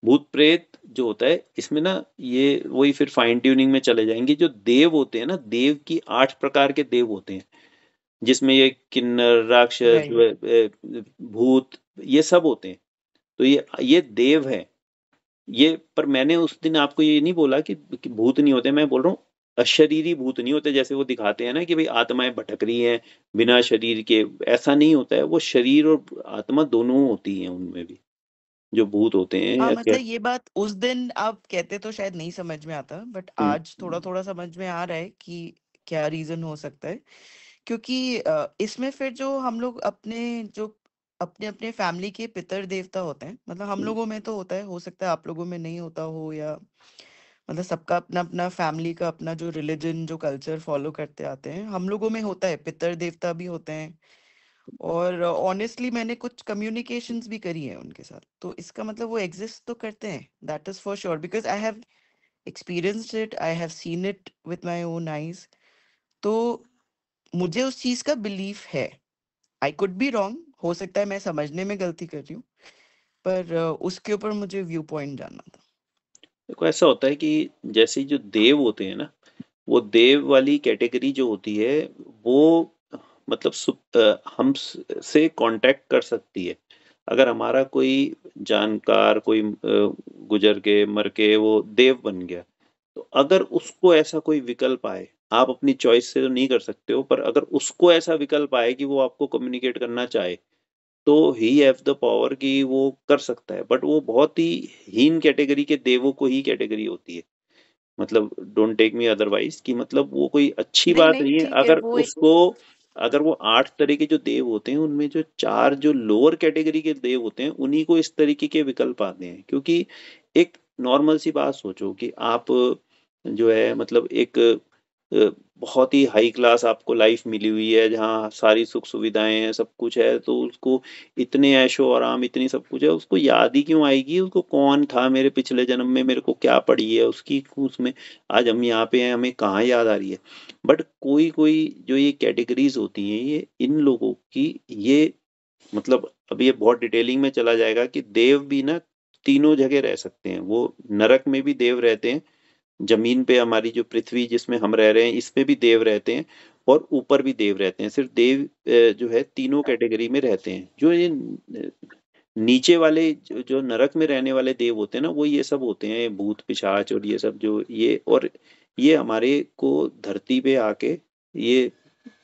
भूत प्रेत जो होता है इसमें ना, ये वही फिर फाइन ट्यूनिंग में चले जाएंगे। जो देव होते हैं ना, देव की 8 प्रकार के देव होते हैं, जिसमें ये किन्नर, राक्षस, राइट, भूत, ये सब होते हैं। तो ये देव है। ये पर मैंने उस दिन आपको ये नहीं बोला कि भूत नहीं होते। मैं बोल रहा हूँ अशरीरी भूत नहीं होते। जैसे वो दिखाते हैं ना कि भाई आत्माएं भटक रही हैं बिना शरीर के, ऐसा नहीं होता है। वो शरीर और आत्मा दोनों होती हैं उनमें भी, जो भूत होते हैं हाँ या क्या। मतलब ये बात उस दिन आप कहते तो शायद नहीं समझ में आता, बट आज थोड़ा थोड़ा समझ में आ रहा है कि क्या रीजन हो सकता है। क्योंकि इसमें फिर जो हम लोग अपने अपने फैमिली के पितर देवता होते हैं, मतलब हम लोगों में तो होता है, हो सकता है आप लोगों में नहीं होता हो, या मतलब सबका अपना अपना फैमिली का अपना जो रिलीजन जो कल्चर फॉलो करते आते हैं, हम लोगों में होता है, पितर देवता भी होते हैं। और ऑनेस्टली मैंने कुछ कम्युनिकेशंस भी करी है उनके साथ, तो इसका मतलब वो एग्जिस्ट तो करते हैं, that is for sure, because I have experienced it, I have seen it with my own eyes. तो मुझे उस चीज का बिलीफ है। आई कुड बी रॉन्ग, हो सकता है मैं समझने में गलती कर रही हूँ, पर उसके ऊपर मुझे व्यू पॉइंट जानना था। देखो ऐसा होता है कि जैसे जो देव होते हैं ना, वो देव वाली कैटेगरी जो होती है वो मतलब हम से कांटेक्ट कर सकती है। अगर हमारा कोई जानकार कोई गुजर के मर के वो देव बन गया, तो अगर उसको ऐसा कोई विकल्प आए, आप अपनी चॉइस से तो नहीं कर सकते हो, पर अगर उसको ऐसा विकल्प आए कि वो आपको कम्युनिकेट करना चाहे, तो ही हैव द पावर कि वो कर सकता है। बट वो बहुत ही हीन कैटेगरी के देवों को ही कैटेगरी होती है। मतलब डोंट टेक मी अदरवाइज कि मतलब वो कोई अच्छी नहीं बात नहीं नहीं है। ठीक है, अगर वो एक उसको अगर वो 8 तरह के जो देव होते हैं, उनमें जो 4 जो लोअर कैटेगरी के देव होते हैं, उन्हीं को इस तरीके के विकल्प आते हैं। क्योंकि एक नॉर्मल सी बात सोचो कि आप जो है मतलब एक बहुत ही हाई क्लास आपको लाइफ मिली हुई है, जहाँ सारी सुख सुविधाएं हैं, सब कुछ है, तो उसको इतने ऐशो आराम, इतनी सब कुछ है, उसको याद ही क्यों आएगी? उसको कौन था मेरे पिछले जन्म में, मेरे को क्या पड़ी है उसकी, उसमें आज हम यहाँ पे हैं, हमें कहाँ याद आ रही है? बट कोई कोई जो ये कैटेगरीज होती हैं, ये इन लोगों की ये मतलब अब ये बहुत डिटेलिंग में चला जाएगा कि देव भी ना तीनों जगह रह सकते हैं। वो नरक में भी देव रहते हैं, जमीन पे हमारी जो पृथ्वी जिसमें हम रह रहे हैं, इसमें भी देव रहते हैं, और ऊपर भी देव रहते हैं। सिर्फ देव जो है तीनों कैटेगरी में रहते हैं। जो ये नीचे वाले जो नरक में रहने वाले देव होते हैं ना, वो ये सब होते हैं भूत पिशाच और ये सब, जो ये और ये हमारे को धरती पे आके ये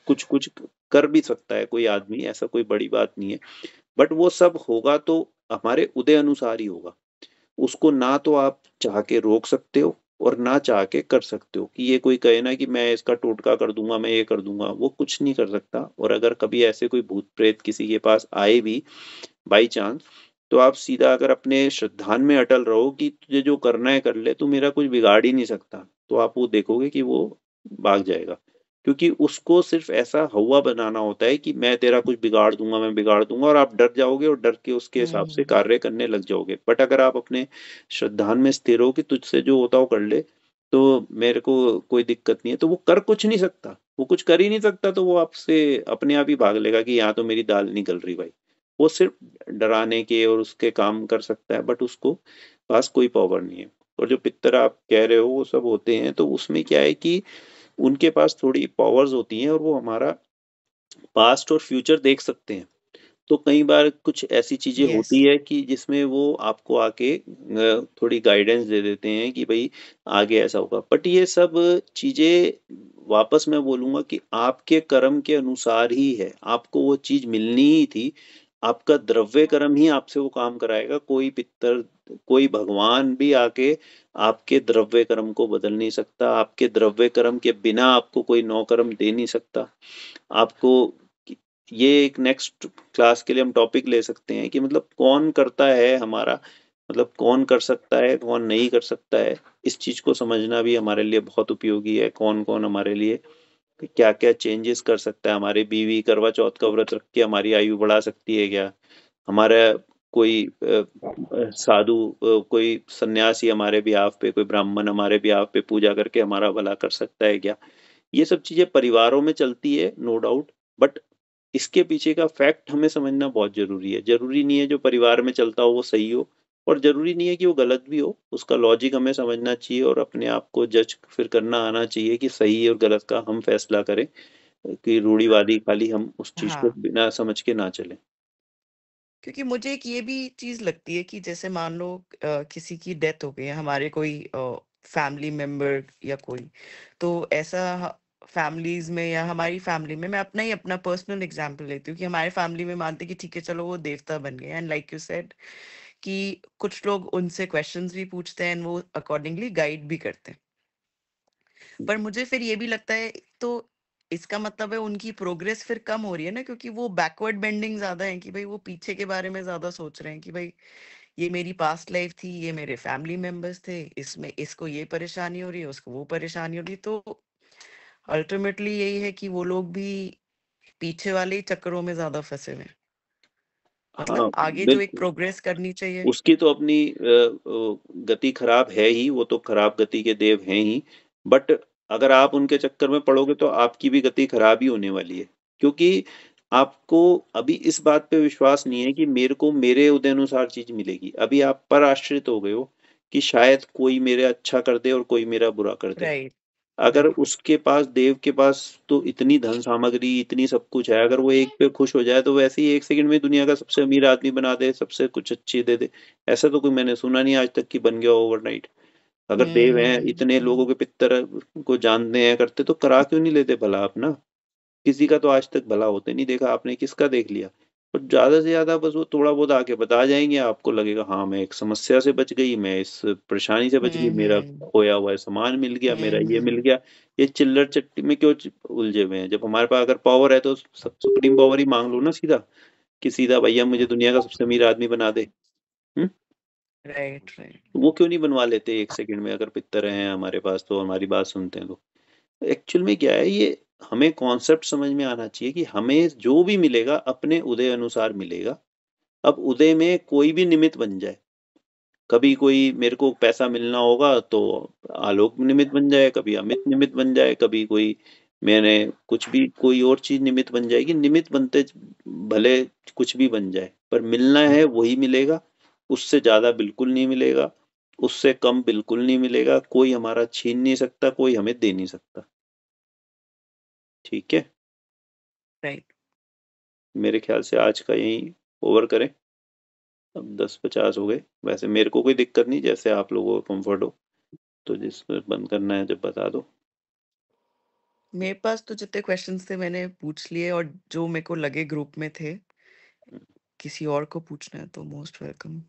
कुछ कुछ कर भी सकता है कोई आदमी, ऐसा कोई बड़ी बात नहीं है। बट वो सब होगा तो हमारे उदय अनुसार ही होगा। उसको ना तो आप चाह के रोक सकते हो और ना चाह के कर सकते हो। कि ये कोई कहे ना कि मैं इसका टोटका कर दूंगा, मैं ये कर दूंगा, वो कुछ नहीं कर सकता। और अगर कभी ऐसे कोई भूत प्रेत किसी के पास आए भी बाई चांस, तो आप सीधा अगर अपने श्रद्धान में अटल रहो कि तुझे जो करना है कर ले, तू मेरा कुछ बिगाड़ ही नहीं सकता, तो आप वो देखोगे कि वो भाग जाएगा। क्योंकि उसको सिर्फ ऐसा हवा बनाना होता है कि मैं तेरा कुछ बिगाड़ दूंगा, मैं बिगाड़ दूंगा, और आप डर जाओगे और डर के उसके हिसाब से कार्य करने लग जाओगे। बट अगर आप अपने श्रद्धान में स्थिर हो कि तुझसे जो होता हो कर ले, तो मेरे को कोई दिक्कत नहीं है, तो वो कर कुछ नहीं सकता, वो कुछ कर ही नहीं सकता, तो वो आपसे अपने आप ही भाग लेगा कि यहाँ तो मेरी दाल नहीं गल रही भाई। वो सिर्फ डराने के और उसके काम कर सकता है, बट उसको पास कोई पावर नहीं है। और जो पितर आप कह रहे हो वो सब होते हैं, तो उसमें क्या है कि उनके पास थोड़ी पावर्स होती हैं और वो हमारा पास्ट और फ्यूचर देख सकते हैं। तो कई बार कुछ ऐसी चीजें यस होती है कि जिसमें वो आपको आके थोड़ी गाइडेंस दे देते हैं कि भाई आगे ऐसा होगा। बट ये सब चीजें वापस मैं बोलूंगा कि आपके कर्म के अनुसार ही है। आपको वो चीज मिलनी ही थी। आपका द्रव्य कर्म ही आपसे वो काम कराएगा। कोई पितर कोई भगवान भी आके आपके द्रव्य कर्म को बदल नहीं सकता। आपके द्रव्य कर्म के बिना आपको कोई नौ कर्म दे नहीं सकता आपको। ये एक नेक्स्ट क्लास के लिए हम टॉपिक ले सकते हैं कि मतलब कौन करता है हमारा, मतलब कौन कर सकता है कौन नहीं कर सकता है। इस चीज को समझना भी हमारे लिए बहुत उपयोगी है। कौन कौन हमारे लिए क्या क्या चेंजेस कर सकता है। हमारे बीवी करवा चौथ का व्रत रख के हमारी आयु बढ़ा सकती है क्या? हमारा कोई साधु कोई सन्यासी हमारे बिहाफ पे, कोई ब्राह्मण हमारे बिहाफ पे पूजा करके हमारा भला कर सकता है क्या? ये सब चीजें परिवारों में चलती है, नो डाउट। बट इसके पीछे का फैक्ट हमें समझना बहुत जरूरी है। जरूरी नहीं है जो परिवार में चलता हो वो सही हो, और जरूरी नहीं है कि वो गलत भी हो। उसका लॉजिक हमें समझना चाहिए और अपने आप को जज फिर करना आना चाहिए कि सही और गलत का हम फैसला करें, कि रूढ़िवादी खाली हम उस चीज को हाँ, बिना समझ के ना चलें। क्योंकि मुझे एक ये भी चीज लगती है कि जैसे मान लो किसी की डेथ हो गई है, हमारे कोई फैमिली मेंबर या कोई, तो ऐसा फैमिलीज में या हमारी फैमिली में, मैं अपना ही अपना पर्सनल एग्जांपल लेती हूँ कि हमारे फैमिली में मानते हैं कि ठीक है चलो वो देवता बन गए, एंड लाइक यू सेड कि कुछ लोग उनसे क्वेश्चंस भी पूछते हैं and वो अकॉर्डिंगली गाइड भी करते हैं। पर मुझे फिर ये भी लगता है, तो इसका मतलब है उनकी प्रोग्रेस फिर कम हो रही है ना, क्योंकि वो बैकवर्ड बेंडिंग ज्यादा है कि भाई वो पीछे के बारे में ज्यादा सोच रहे हैं कि भाई ये मेरी पास्ट लाइफ थी, ये मेरे फैमिली मेंबर्स थे, इसमें इसको ये परेशानी हो रही है, उसको वो परेशानी हो रही है। तो अल्टीमेटली यही है कि वो लोग भी पीछे वाले ही चक्करों में ज्यादा फंसे हुए हैं। मतलब हाँ आगे जो एक बिल्कुल। प्रोग्रेस करनी चाहिए। उसकी तो अपनी गति खराब है ही, वो तो खराब गति के देव हैं ही। बट अगर आप उनके चक्कर में पड़ोगे तो आपकी भी गति खराब ही होने वाली है। क्योंकि आपको अभी इस बात पे विश्वास नहीं है कि मेरे को मेरे उदय अनुसार चीज मिलेगी। अभी आप पर आश्रित हो गए हो कि शायद कोई मेरे अच्छा कर दे और कोई मेरा बुरा कर दे। राइट। अगर उसके पास, देव के पास तो इतनी धन सामग्री, इतनी सब कुछ है, अगर वो एक पे खुश हो जाए तो वैसे ही 1 सेकंड में दुनिया का सबसे अमीर आदमी बना दे, सबसे कुछ अच्छी दे दे। ऐसा तो कोई मैंने सुना नहीं आज तक कि बन गया ओवरनाइट। अगर देव हैं, इतने लोगों के पितर को जानते हैं, करते, तो करा क्यों नहीं लेते भला अपना? किसी का तो आज तक भला होते नहीं देखा आपने, किसका देख लिया? और ज्यादा से ज्यादा बस वो थोड़ा बहुत आके बता जाएंगे, आपको लगेगा हाँ मैं एक समस्या से बच गई, मैं इस परेशानी से बच गई, मेरा खोया हुआ है सामान मिल गया, मेरा ये मिल गया। ये चिल्लर चट्टी में क्यों उलझे हुए हैं? जब हमारे पास अगर पावर है तो सुप्रीम पावर ही मांग लो ना सीधा, कि सीधा भैया मुझे दुनिया का सबसे अमीर आदमी बना दे। Right right. वो क्यों नहीं बनवा लेते 1 सेकंड में? अगर पितर हैं हमारे पास तो हमारी बात सुनते हैं तो। एक्चुअल में क्या है ये, हमें कॉन्सेप्ट समझ में आना चाहिए कि हमें जो भी मिलेगा अपने उदय अनुसार मिलेगा। अब उदय में कोई भी निमित्त बन जाए, कभी कोई मेरे को पैसा मिलना होगा तो आलोक निमित्त बन जाए, कभी अमित निमित्त बन जाए, कभी कोई मैंने कुछ भी कोई और चीज निमित्त बन जाएगी। निमित्त बनते भले कुछ भी बन जाए, पर मिलना है वही मिलेगा, उससे ज्यादा बिल्कुल नहीं मिलेगा, उससे कम बिल्कुल नहीं मिलेगा। कोई हमारा छीन नहीं सकता, कोई हमें दे नहीं सकता। ठीक है, राइट। मेरे ख्याल से आज का यही ओवर करें। अब 10:50 हो गए। वैसे मेरे को कोई दिक्कत नहीं, जैसे आप लोगों को कंफर्ट हो, तो जिसमें बंद करना है जब बता दो। मेरे पास तो जितने क्वेश्चंस थे मैंने पूछ लिए, और जो मेरे को लगे ग्रुप में थे, किसी और को पूछना है तो मोस्ट वेलकम।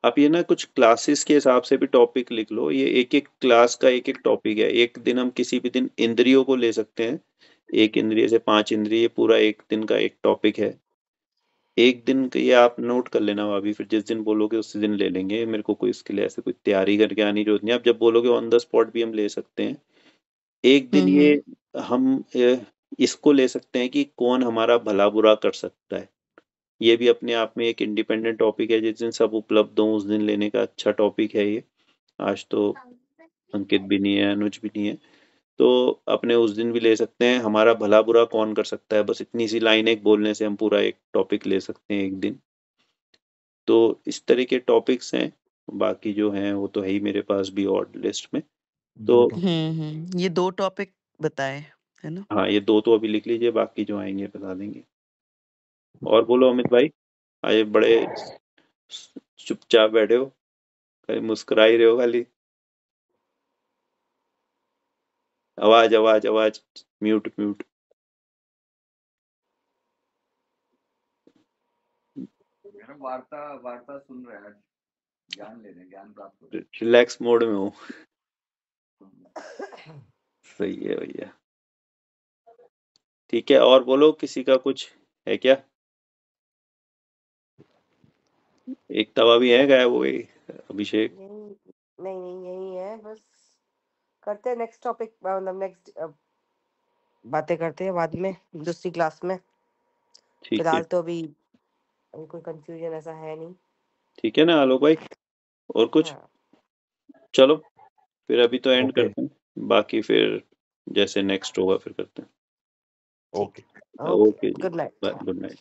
आप ये ना कुछ क्लासेस के हिसाब से भी टॉपिक लिख लो, ये एक एक क्लास का एक एक टॉपिक है। एक दिन हम किसी भी दिन इंद्रियों को ले सकते हैं, 1 इंद्रिय से 5 इंद्रिय, पूरा एक दिन का एक टॉपिक है। एक दिन का ये आप नोट कर लेना अभी, फिर जिस दिन बोलोगे उसी दिन ले लेंगे। मेरे को कोई इसके लिए ऐसे कोई तैयारी करके आनी जरूरत नहीं है। आप जब बोलोगे ऑन द स्पॉट भी हम ले सकते हैं। एक दिन ये हम इसको ले सकते हैं कि कौन हमारा भला बुरा कर सकता है। ये भी अपने आप में एक इंडिपेंडेंट टॉपिक है, जिस दिन सब उपलब्ध हो उस दिन लेने का अच्छा टॉपिक है ये। आज तो अंकित भी नहीं है, अनुज भी नहीं है, तो अपने उस दिन भी ले सकते हैं। हमारा भला बुरा कौन कर सकता है, बस इतनी सी लाइन एक बोलने से हम पूरा एक टॉपिक ले सकते हैं एक दिन। तो इस तरह के टॉपिक्स हैं, बाकी जो हैं वो तो है ही मेरे पास भी और लिस्ट में। तो ये 2 टॉपिक बताए है ना? हाँ, ये 2 तो अभी लिख लीजिए, बाकी जो आएंगे बता देंगे। और बोलो अमित भाई, आज बड़े चुपचाप बैठे हो, कहीं मुस्कुरा ही रहे हो खाली। आवाज आवाज आवाज, म्यूट म्यूट। वार्ता वार्ता सुन रहे हैं, ज्ञान ले रहे हैं, ज्ञान प्राप्त हो रिलैक्स मोड में हो। सही है भैया, ठीक है। और बोलो, किसी का कुछ है क्या? एक तवा भी है, गया वो अभिषेक। नहीं नहीं यही है बस। करते हैं नेक्स्ट टॉपिक, मतलब नेक्स्ट बातें करते हैं बाद में दूसरी क्लास में। ठीक है, फिलहाल तो अभी कोई कंफ्यूजन ऐसा है नहीं। ठीक है ना आलोक भाई? और कुछ? हाँ चलो फिर अभी तो एंड ओके करते हैं, बाकी फिर जैसे नेक्स्ट होगा फिर करते हैं। ओके ओके ओके जी, गुड नाइट। Good night.